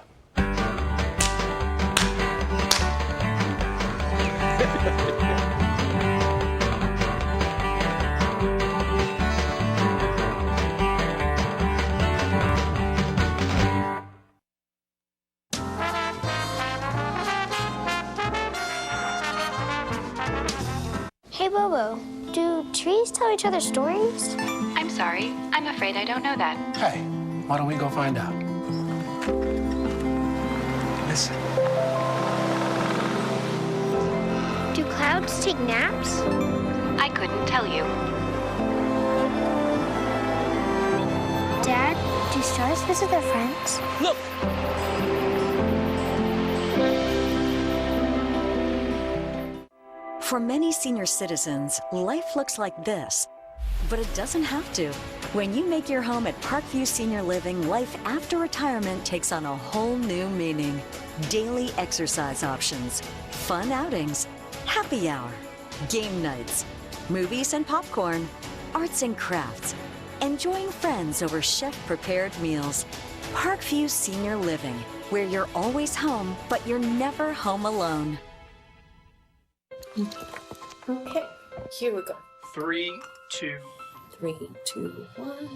Hey Bobo, do trees tell each other stories? I'm sorry. I'm afraid I don't know that. Hey, why don't we go find out? Listen. Do clouds take naps? I couldn't tell you. Dad, do stars visit their friends? Look! For many senior citizens, life looks like this, but it doesn't have to. When you make your home at Parkview Senior Living, life after retirement takes on a whole new meaning. Daily exercise options, fun outings, happy hour, game nights, movies and popcorn, arts and crafts, enjoying friends over chef-prepared meals. Parkview Senior Living, where you're always home, but you're never home alone. Okay, here we go. 3, 2. 3, 2, 1.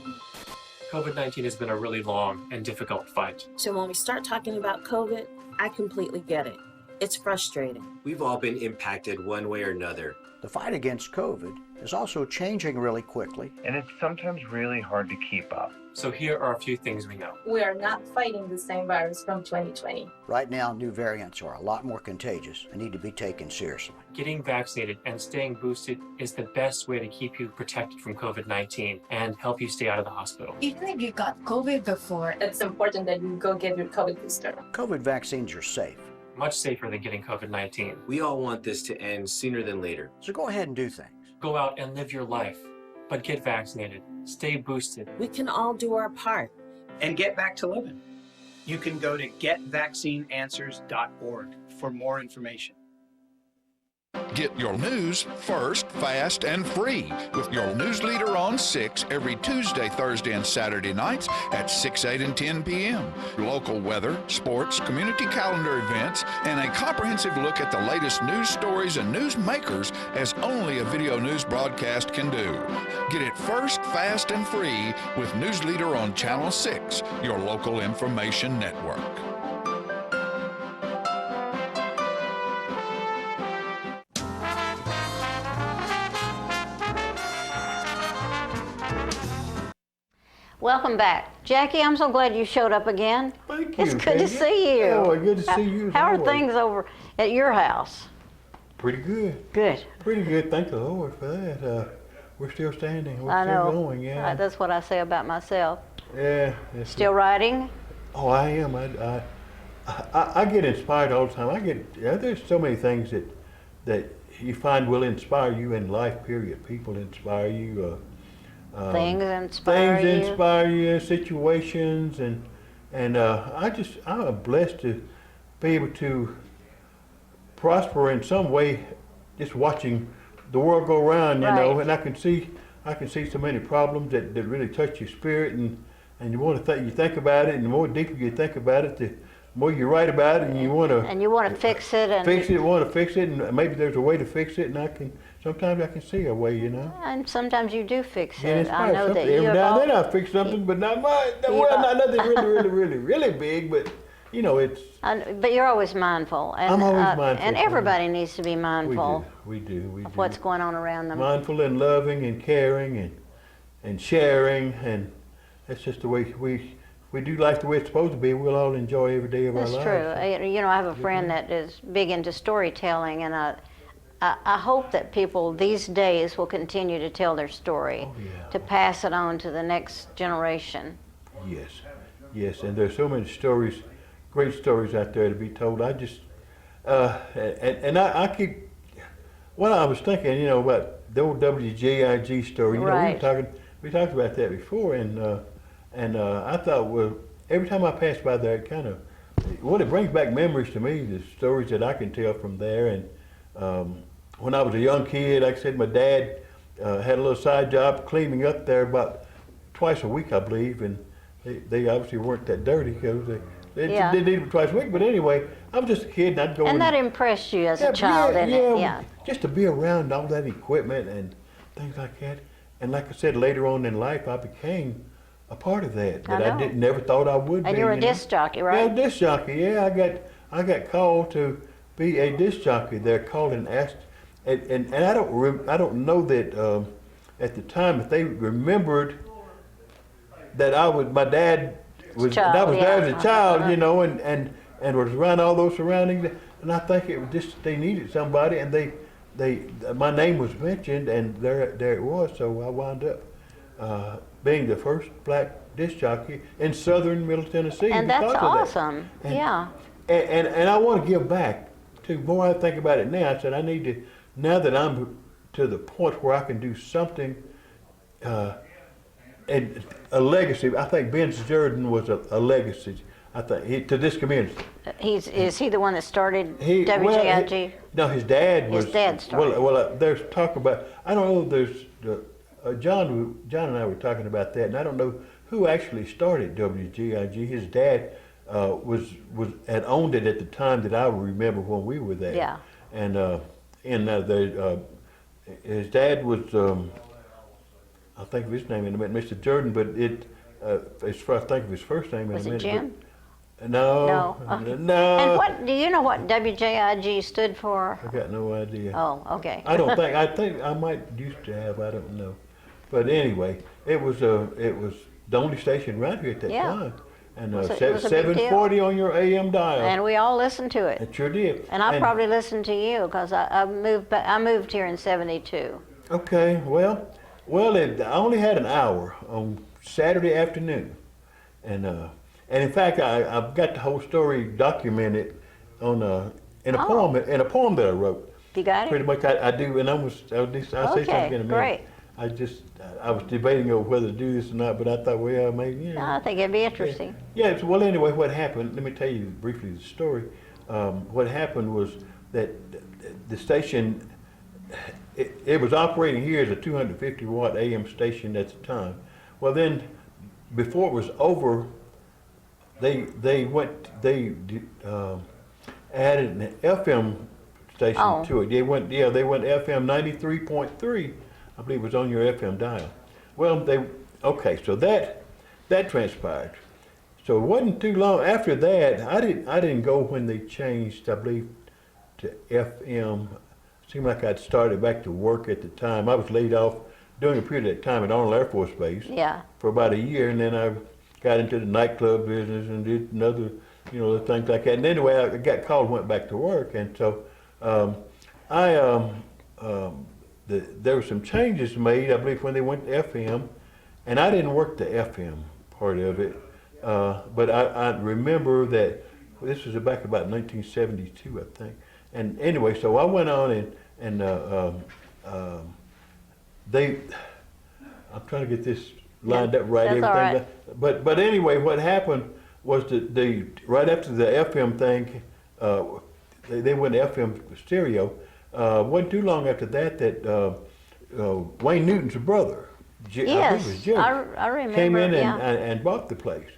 COVID-19 has been a really long and difficult fight. So when we start talking about COVID, I completely get it. It's frustrating. We've all been impacted one way or another. The fight against COVID is also changing really quickly. And it's sometimes really hard to keep up. So here are a few things we know. We are not fighting the same virus from 2020. Right now, new variants are a lot more contagious and need to be taken seriously. Getting vaccinated and staying boosted is the best way to keep you protected from COVID-19 and help you stay out of the hospital. Even if you got COVID before, it's important that you go get your COVID booster. COVID vaccines are safe. Much safer than getting COVID-19. We all want this to end sooner than later. So go ahead and do things. Go out and live your life, but get vaccinated. Stay boosted. We can all do our part. And get back to living. You can go to getvaccineanswers.org for more information. Get your news first, fast, and free with your news leader on 6 every Tuesday, Thursday, and Saturday nights at 6, 8, and 10 p.m. Local weather, sports, community calendar events, and a comprehensive look at the latest news stories and news makers as only a video news broadcast can do. Get it first, fast, and free with News Leader on Channel 6, your local information network. Welcome back. Jackie, I'm so glad you showed up again. Thank you. It's good to see you. Oh, good to see you as How are always. things over at your house? Pretty good. Good. Pretty good. Thank the Lord for that. We're still standing. We're I know. still going. Yeah. That's what I say about myself. Yeah. Still writing? Oh, I am. I get inspired all the time. There's so many things that you find will inspire you in life. Period. People inspire you. Things inspire you. Things inspire you. Situations and I'm blessed to be able to prosper in some way, just watching the world go around, you know. And I can see so many problems that really touch your spirit, and you think about it, and the more deeper you think about it, the more you write about it, and you want to fix it, and want to fix it, and maybe there's a way to fix it, and sometimes I can see a way, you know. And sometimes you do fix And it. it's I know that every you now and then I fix something, but not much. Well, not nothing really big, but you know, it's. But you're always mindful. And, I'm always mindful. And everybody needs to be mindful. We do. Of what's going on around them. Mindful and loving and caring and sharing and that's just the way we do life the way it's supposed to be. We'll all enjoy every day of our lives. That's true. You know, I have a friend that is big into storytelling, and I hope that people these days will continue to tell their story, to pass it on to the next generation. Yes, yes, and there's so many stories, great stories out there to be told. I just, I keep, well, I was thinking, you know, about the old WJIG story. You know, we talked about that before, and I thought, well, every time I pass by there, it kind of, well, it brings back memories to me, the stories that I can tell from there. And when I was a young kid, like I said, my dad had a little side job cleaning up there about twice a week, I believe, and they obviously weren't that dirty because they did it twice a week. But anyway, I was just a kid, and I'd go. And that impressed you as a child, didn't it? Yeah. Just to be around all that equipment and things like that. And like I said, later on in life, I became a part of that. But I never thought I would be. And you were a disc jockey, right? Yeah, a disc jockey. Yeah, I got called to be a disc jockey. They're called and asked, and I don't know that at the time if they remembered that my dad was I was there as a child, you know, and was around all those surroundings. And I think it was just they needed somebody, and my name was mentioned, and there it was. So I wound up being the first black disc jockey in southern Middle Tennessee. And that's awesome. Yeah. And I want to give back too. The more I think about it now, I said I need to, now that I'm to the point where I can do something, and a legacy. I think Ben Jordan was a legacy. I think to this community. Is he the one that started WJIG? No, his dad was. His dad started. Well, there's talk about. I don't know. There's John and I were talking about that, and I don't know who actually started WJIG. His dad had owned it at the time that I remember when we were there. Yeah. And his dad was. I'll think of his name in a minute, Mr. Jordan, but as far as I think of his first name in a minute. Was it Jim? No. No. And what do you know what WJIG stood for? I got no idea. Oh, okay. I don't think. I think I might used to have. I don't know. But anyway, it was the only station around here at that time. And 740 on your AM dial. And we all listened to it. It sure did. And I probably listened to you because I moved here in '72. Okay. Well, I only had an hour on Saturday afternoon, and in fact, I've got the whole story documented in a poem that I wrote. You got it? Pretty much, I do, and I'll say something in a minute. Great. I was debating over whether to do this or not, but I thought, well, maybe, you know. I think it'd be interesting. Yeah. Well, anyway, what happened? Let me tell you briefly the story. What happened was that the station. It was operating here as a 250 watt AM station at the time. Well, then, before it was over, they added an FM station to it. They went FM 93.3, I believe was on your FM dial. Well, so that transpired. So it wasn't too long after that. I didn't go when they changed, I believe, to FM. Seemed like I'd started back to work at the time. I was laid off during a period of time at Arnold Air Force Base for about a year, and then I got into the nightclub business and did another, things like that. And anyway, I got called, went back to work, and so there were some changes made, I believe, when they went to FM, and I didn't work the FM part of it, but I remember that this was back about 1972, I think. And anyway, so I went on and I'm trying to get this lined up right. That's everything. All right. But anyway, what happened was that right after the FM thing, they went to FM stereo. Wasn't too long after that Wayne Newton's brother, I remember, came in and bought the place.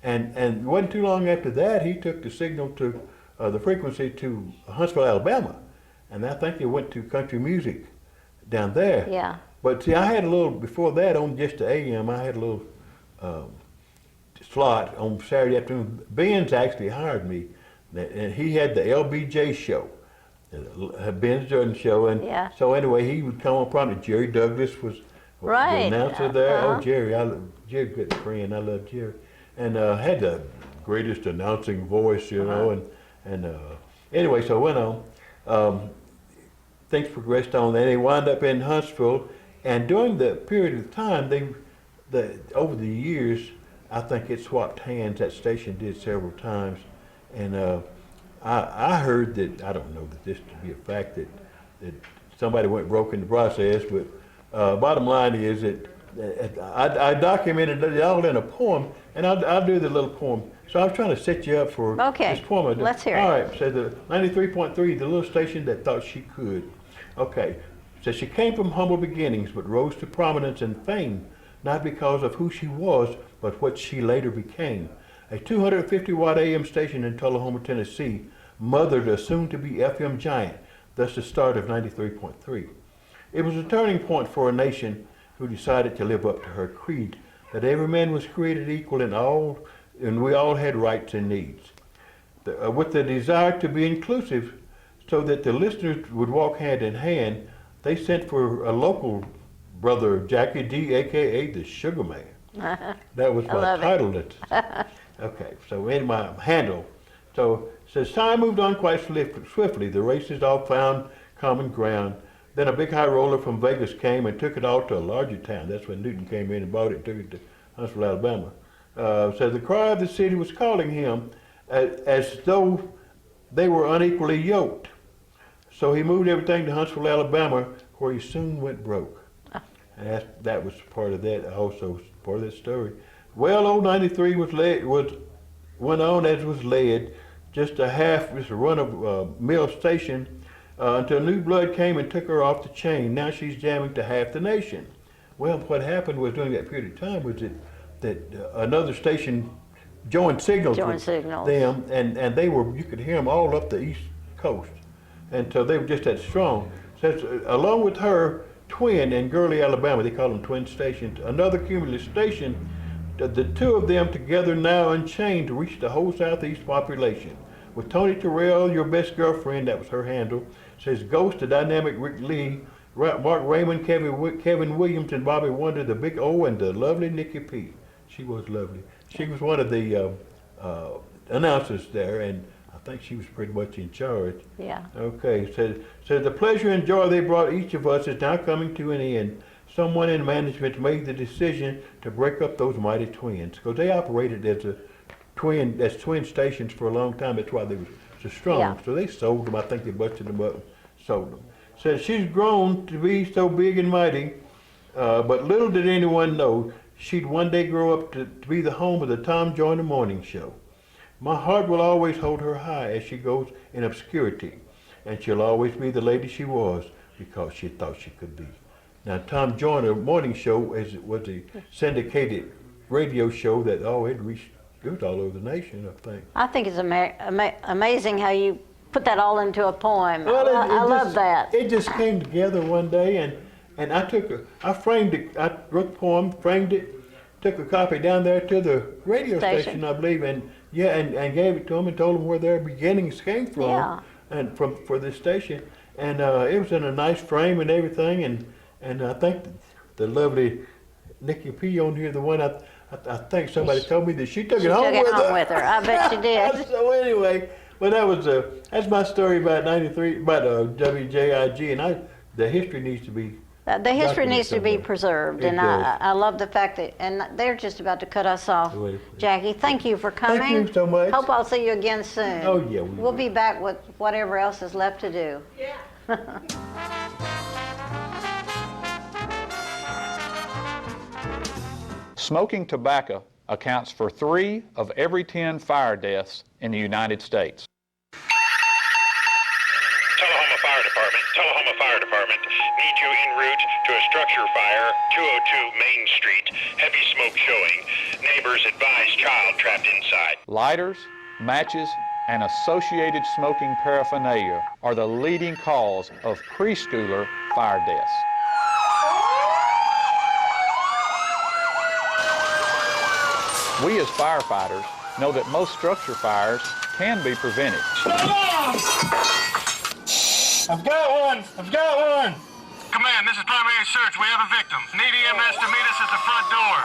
And wasn't too long after that, he took the signal to the frequency to Huntsville, Alabama, and I think they went to country music down there. Yeah. But see, I had a little before that on just the AM. I had a little slot on Saturday afternoon. Ben's actually hired me, and he had the LBJ show, Ben's Jordan show, and so anyway, he would come on. Probably Jerry Douglas Right. The announcer there. Oh, Jerry. Jerry's a good friend. I love Jerry. And had the greatest announcing voice, you know. And anyway, so it went on. Things progressed on. Then they wound up in Huntsville. And during the period of time, over the years, I think it swapped hands. That station did several times. And I heard that, I don't know that this to be a fact, that somebody went broke in the process, but bottom line is that I documented it all in a poem, and I'll do the little poem. So I was trying to set you up for this poem. Let's hear it. All right, so the 93.3, the little station that thought she could. Okay, so she came from humble beginnings, but rose to prominence and fame, not because of who she was, but what she later became. A 250-watt AM station in Tullahoma, Tennessee, mothered a soon-to-be FM giant, thus the start of 93.3. It was a turning point for a nation who decided to live up to her creed, that every man was created equal and we all had rights and needs. With the desire to be inclusive so that the listeners would walk hand in hand, they sent for a local brother, Jackie D, a.k.a. the Sugar Man. That was my title. Okay, so in my handle. So says time moved on quite swiftly. The races all found common ground. Then a big high roller from Vegas came and took it all to a larger town. That's when Newton came in and bought it and took it to Huntsville, Alabama. So the cry of the city was calling him as though they were unequally yoked. So he moved everything to Huntsville, Alabama, where he soon went broke. And that was part of that, also part of that story. Well, old 93 went on as was led, just a run-of-mill station until new blood came and took her off the chain. Now she's jamming to half the nation. Well, what happened was during that period of time was that another station joined signals with them, and they were, you could hear them all up the East Coast. And so they were just that strong. So along with her, Twin in Gurley, Alabama, they call them twin stations, another cumulative station, the two of them together now unchained to reach the whole Southeast population. With Tony Terrell, your best girlfriend, that was her handle, says Ghost, the dynamic Rick Lee, Mark Raymond, Kevin Williams, and Bobby Wonder, the Big O, and the lovely Nikki P. She was lovely. She was one of the announcers there, and I think she was pretty much in charge. Yeah. Okay, so the pleasure and joy they brought each of us is now coming to an end. Someone in management made the decision to break up those mighty twins, because they operated as twin stations for a long time. That's why they were so strong. Yeah. So they sold them. I think they busted them up and sold them. Says she's grown to be so big and mighty, but little did anyone know she'd one day grow up to be the home of the Tom Joyner Morning Show. My heart will always hold her high as she goes in obscurity, and she'll always be the lady she was because she thought she could be. Now, Tom Joyner Morning Show was a syndicated radio show that it reached all over the nation, I think. I think it's amazing how you put that all into a poem. Well, I love that. It just came together one day, and I framed it. I wrote the poem, framed it, took a copy down there to the radio station, I believe, and gave it to them and told them where their beginnings came from, and for this station, and it was in a nice frame and everything, and I think the lovely Nikki P on here, the one I think somebody told me that she took it home with her. I bet she did. So anyway, well that's my story about 93, about WJIG, and the history needs to be. The history needs to be preserved, and I love the fact that, and they're just about to cut us off. Jackie, thank you for coming. Thank you so much. Hope I'll see you again soon. Oh yeah. We'll be back with whatever else is left to do. Yeah. Smoking tobacco accounts for 3 of every 10 fire deaths in the United States. Tullahoma Fire Department needs you en route to a structure fire, 202 Main Street. Heavy smoke showing. Neighbors advise child trapped inside. Lighters, matches, and associated smoking paraphernalia are the leading cause of preschooler fire deaths. We as firefighters know that most structure fires can be prevented. I've got one! Command, this is primary search. We have a victim. Need EMS to meet us at the front door.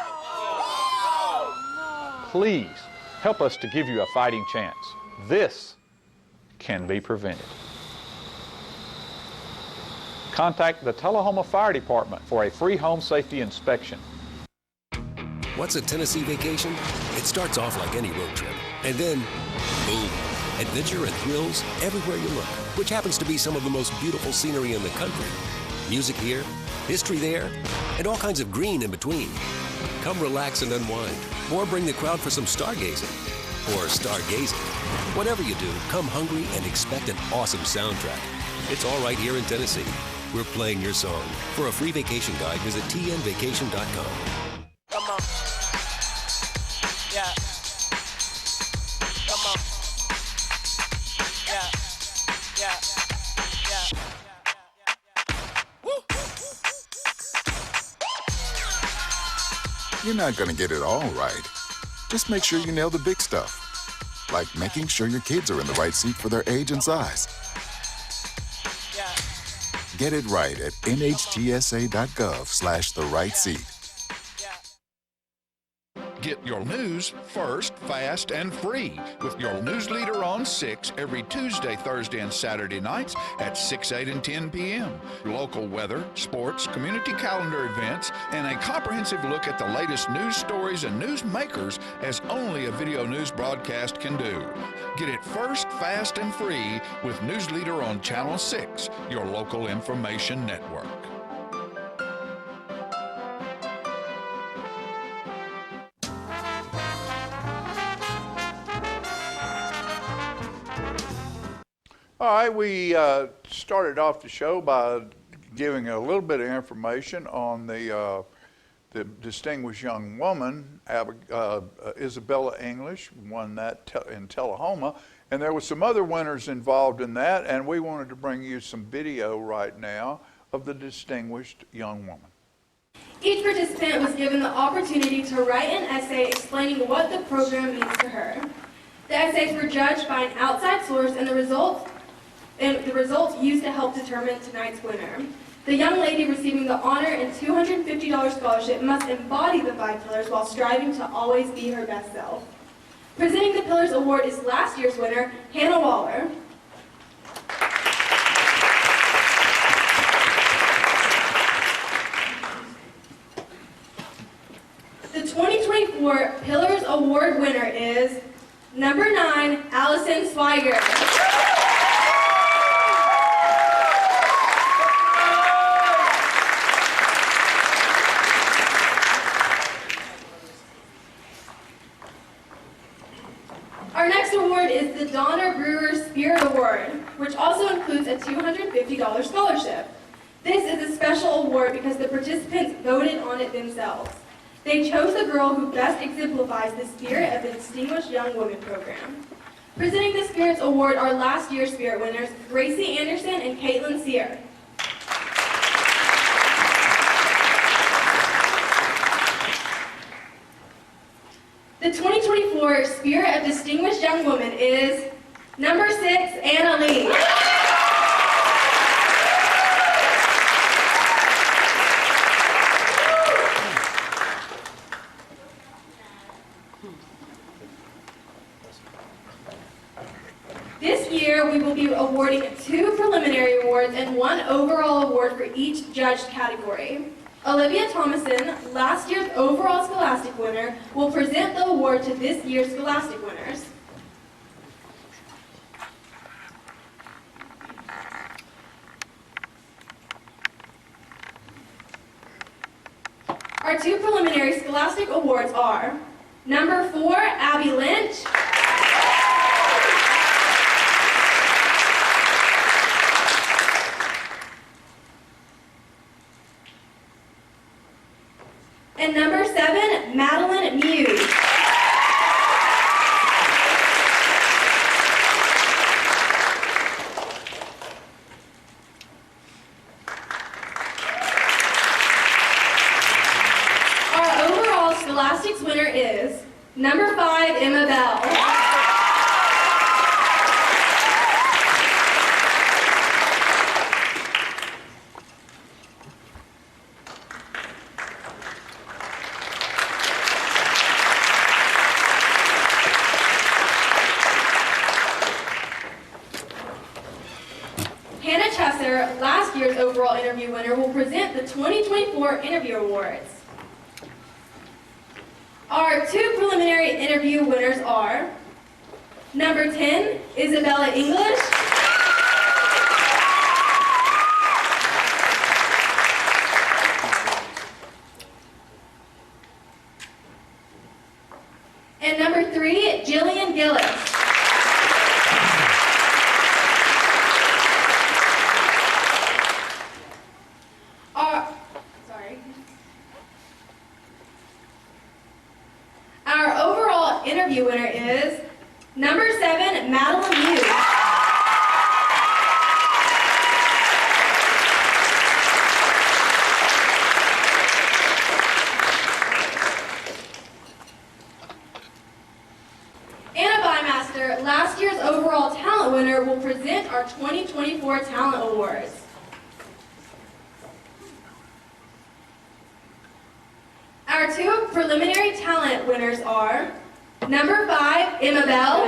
Please help us to give you a fighting chance. This can be prevented. Contact the Tullahoma Fire Department for a free home safety inspection. What's a Tennessee vacation? It starts off like any road trip, and then, boom, adventure and thrills everywhere you look, which happens to be some of the most beautiful scenery in the country. Music here, history there, and all kinds of green in between. Come relax and unwind, or bring the crowd for some stargazing, or stargazing. Whatever you do, come hungry and expect an awesome soundtrack. It's all right here in Tennessee. We're playing your song. For a free vacation guide, visit tnvacation.com. Come on. Yeah. Come on. Yeah. Yeah. Yeah. Woo. You're not going to get it all right. Just make sure you nail the big stuff. Like making sure your kids are in the right seat for their age and size. Get it right at nhtsa.gov/the-right-seat. Get your news first, fast, and free with your news leader on 6 every Tuesday, Thursday, and Saturday nights at 6, 8, and 10 p.m. Local weather, sports, community calendar events, and a comprehensive look at the latest news stories and news makers as only a video news broadcast can do. Get it first, fast, and free with News Leader on Channel 6, your local information network. All right, we started off the show by giving a little bit of information on the distinguished young woman, Isabella English, won that in Tullahoma. And there were some other winners involved in that, and we wanted to bring you some video right now of the distinguished young woman. Each participant was given the opportunity to write an essay explaining what the program means to her. The essays were judged by an outside source, and the results used to help determine tonight's winner. The young lady receiving the honor and $250 scholarship must embody the 5 pillars while striving to always be her best self. Presenting the Pillars Award is last year's winner, Hannah Waller. The 2024 Pillars Award winner is number 9, Allison Swiger. Our next award is the Donna Brewer Spirit Award, which also includes a $250 scholarship. This is a special award because the participants voted on it themselves. They chose the girl who best exemplifies the spirit of the Distinguished Young Women program. Presenting the Spirits Award are last year's Spirit winners, Gracie Anderson and Caitlin Sear. The 2024 Spirit of Distinguished Young Woman is number 6, Anna Lee. This year, we will be awarding 2 preliminary awards and 1 overall award for each judged category. Olivia Thomason, last year's overall Scholastic winner, will present the award to this year's Scholastic winners. Our 2 preliminary Scholastic awards are number 4, Abby Lynch, and number 7, Madeline Muse. Our overall Scholastics winner is number 5, Emma Bell. Master, last year's overall interview winner, will present the 2024 Interview Awards. Our 2 preliminary interview winners are number 10, Isabella English. And number 3, Jillian Gillis. Our overall interview winner is number 7, Madeline Hughes. Anna Bymaster, last year's overall talent winner, will present our 2024 Talent Awards. Our 2 preliminary talent winners are number 5, Emma Bell.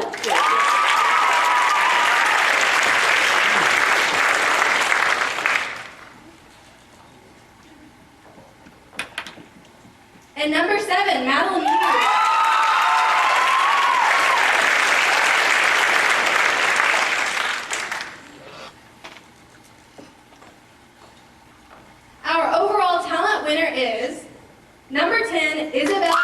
And number 7, Madeline Hughes. Our overall talent winner is number 10, Isabel.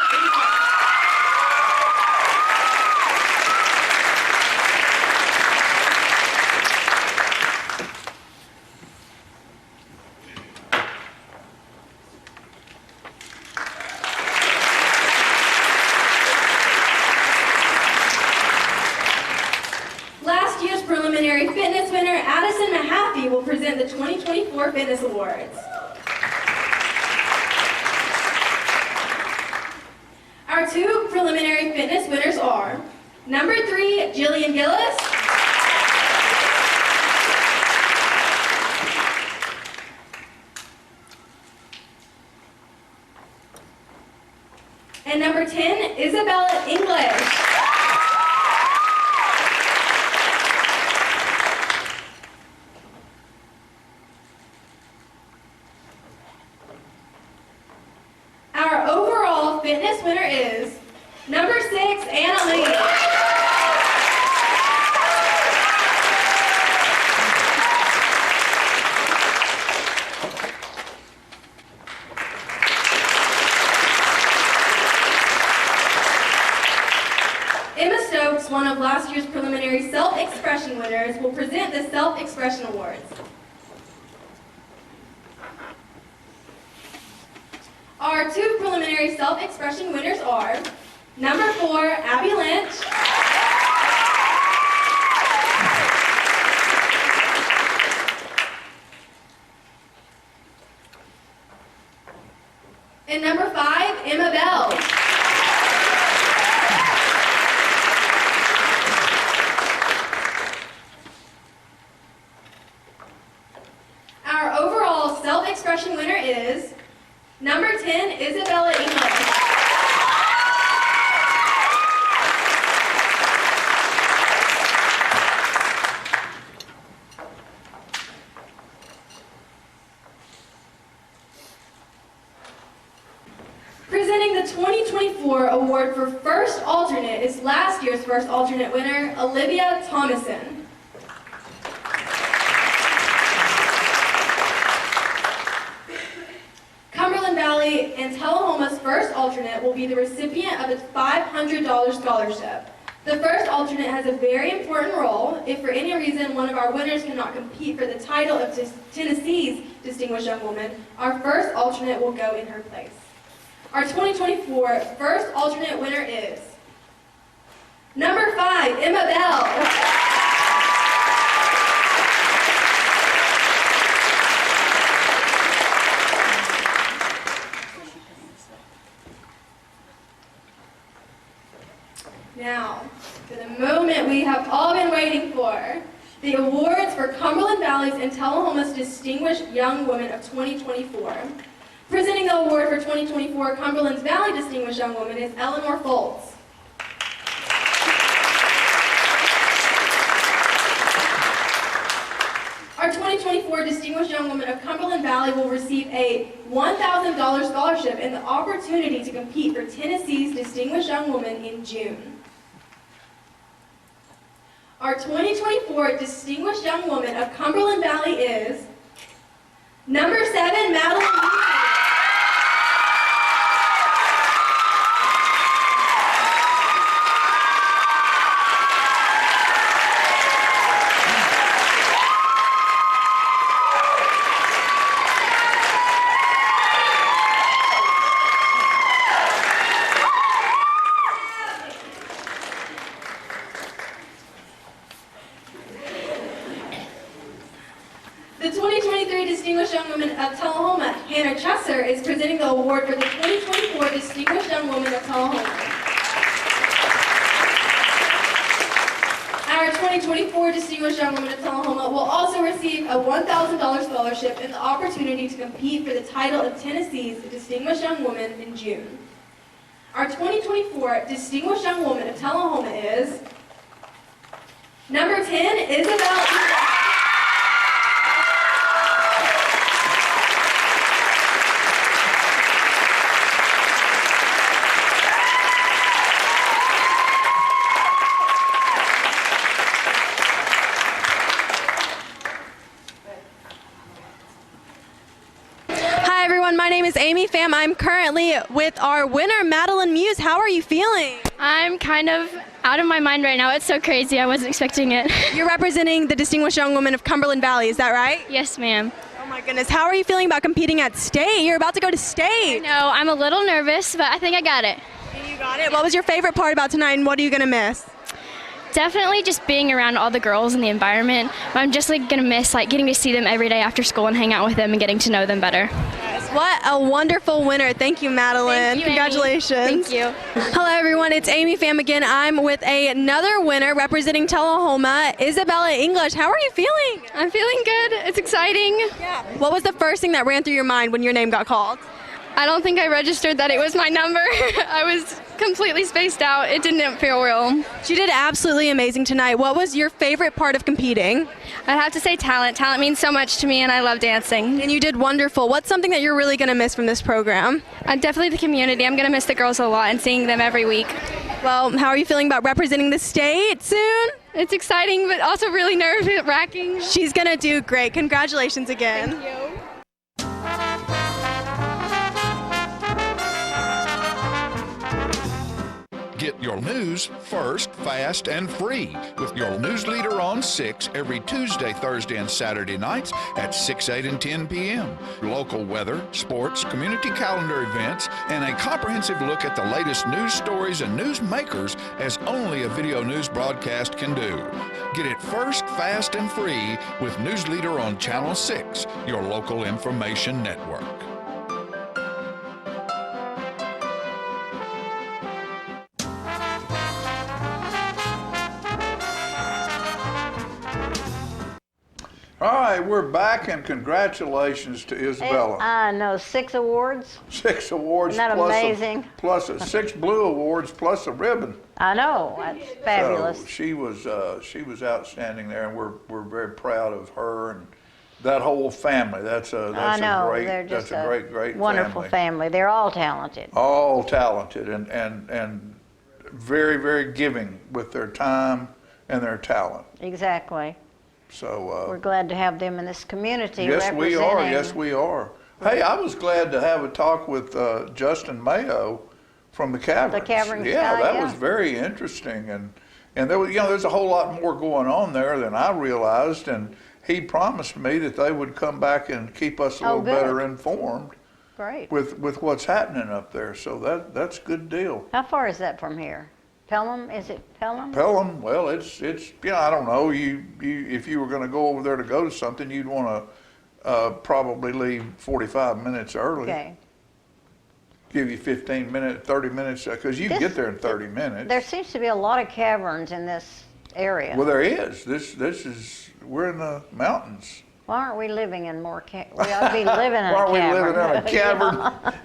Last year's preliminary fitness winner, Addison Mahaffey, will present the 2024 Fitness Awards. Our 2 preliminary fitness winners are number 3, Jillian Gillis. And number 10, Isabella English. Our overall fitness winner is number 6, Anna Lee. Emma Stokes, one of last year's preliminary self-expression winners, will present the Self-Expression Awards. Our 2 preliminary self-expression winners are number 4, Abby Lynch. And number 5, Emma Bell. Our overall self-expression winner is number 10, Isabella English. Presenting the 2024 award for First Alternate is last year's First Alternate winner, Olivia Thomason. Cumberland Valley and Tullahoma's First Alternate will be the recipient of a $500 scholarship. The First Alternate has a very important role. If for any reason one of our winners cannot compete for the title of Tennessee's Distinguished Young Woman, our First Alternate will go in her place. Our 2024 First Alternate winner is number 5, Emma Bell. Now, for the moment we have all been waiting for, the awards for Cumberland Valley's and Tullahoma's Distinguished Young Woman of 2024. Presenting the award for 2024 Cumberland Valley Distinguished Young Woman is Eleanor Foltz. Our Our 2024 Distinguished Young Woman of Cumberland Valley will receive a $1,000 scholarship and the opportunity to compete for Tennessee's Distinguished Young Woman in June. Our 2024 Distinguished Young Woman of Cumberland Valley is number 7, Madeline. The 2023 Distinguished Young Woman of Tullahoma, Hannah Chesser, is presenting the award for the 2024 Distinguished Young Woman of Tullahoma. Our 2024 Distinguished Young Woman of Tullahoma will also receive a $1,000 scholarship and the opportunity to compete for the title of Tennessee's Distinguished Young Woman in June. Our 2024 Distinguished Young Woman of Tullahoma is number 10, Isabel. My name is Amy Pham. I'm currently with our winner, Madeline Muse. How are you feeling? I'm kind of out of my mind right now. It's so crazy. I wasn't expecting it. You're representing the Distinguished Young Woman of Cumberland Valley, is that right? Yes, ma'am. Oh my goodness. How are you feeling about competing at state? You're about to go to state. No, I'm a little nervous, but I think I got it. You got it? What was your favorite part about tonight and what are you going to miss? Definitely just being around all the girls in the environment. I'm just going to miss getting to see them every day after school and hang out with them and getting to know them better. What a wonderful winner. Thank you, Madeline. Thank you, congratulations. Amy. Thank you. Hello, everyone. It's Amy Pham again. I'm with another winner representing Tullahoma, Isabella English. How are you feeling? I'm feeling good. It's exciting. Yeah. What was the first thing that ran through your mind when your name got called? I don't think I registered that it was my number. I was completely spaced out. It didn't feel real. She did absolutely amazing tonight. What was your favorite part of competing? I'd have to say talent. Talent means so much to me, and I love dancing. And you did wonderful. What's something that you're really going to miss from this program? Definitely the community. I'm going to miss the girls a lot and seeing them every week. Well, how are you feeling about representing the state soon? It's exciting, but also really nerve-wracking. She's going to do great. Congratulations again. Thank you. Get your news first, fast, and free with your news leader on 6 every Tuesday, Thursday, and Saturday nights at 6, 8, and 10 p.m. Local weather, sports, community calendar events, and a comprehensive look at the latest news stories and news makers as only a video news broadcast can do. Get it first, fast, and free with News Leader on Channel 6, your local information network. All right, we're back, and congratulations to Isabella. I know, 6 awards. 6 awards. Isn't that amazing? Plus 6 blue awards plus a ribbon. I know, that's fabulous. So she was outstanding there, and we're very proud of her and that whole family. That's a great wonderful family. They're all talented. All talented and very, very giving with their time and their talent. Exactly. So we're glad to have them in this community. Yes, we are. Yes, we are. Hey, I was glad to have a talk with Justin Mayo from the Caverns. The Caverns yeah, guy, that was very interesting, and there was, there's a whole lot more going on there than I realized, and he promised me that they would come back and keep us a little better informed. Great. With what's happening up there, so that's a good deal. How far is that from here? Pelham? Is it Pelham? Pelham. Well, it's I don't know. You if you were going to go over there to go to something, you'd want to probably leave 45 minutes early. Okay. Give you 15 minutes, 30 minutes, because you can get there in 30 minutes. There seems to be a lot of caverns in this area. Well, there is. This is we're in the mountains. Why aren't we living in more we ought to be living in a cavern. Why are we living in a cavern?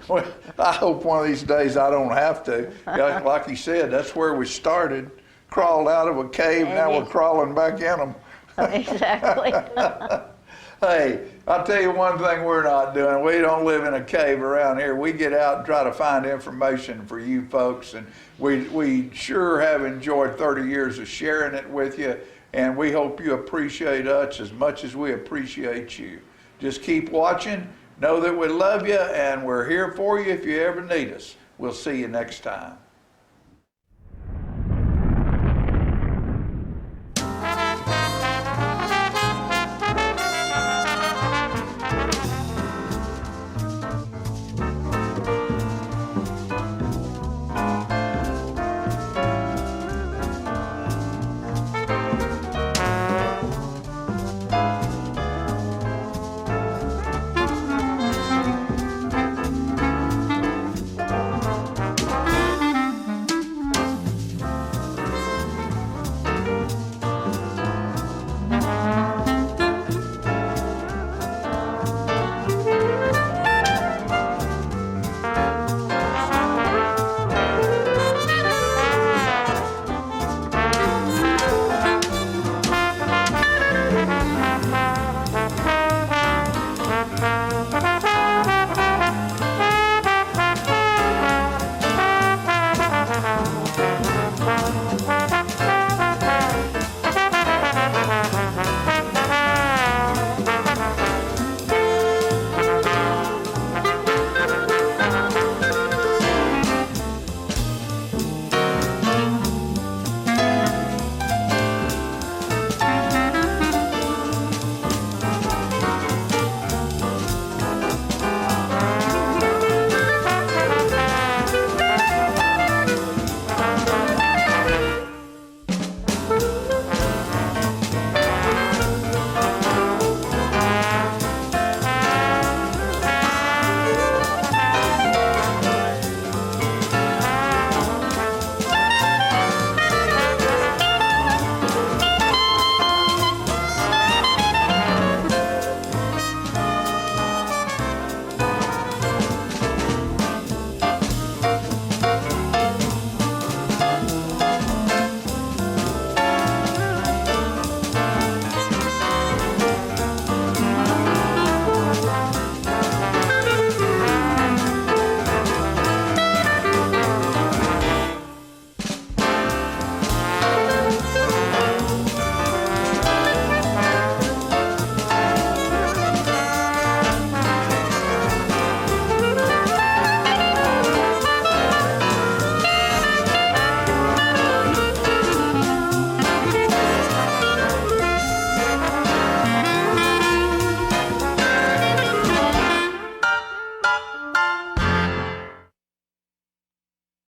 Well, I hope one of these days I don't have to. Like you said, that's where we started. Crawled out of a cave, now we're crawling back in them. Exactly. Hey, I'll tell you one thing we're not doing. We don't live in a cave around here. We get out and try to find information for you folks, and we sure have enjoyed 30 years of sharing it with you, and we hope you appreciate us as much as we appreciate you. Just keep watching. Know that we love you, and we're here for you if you ever need us. We'll see you next time.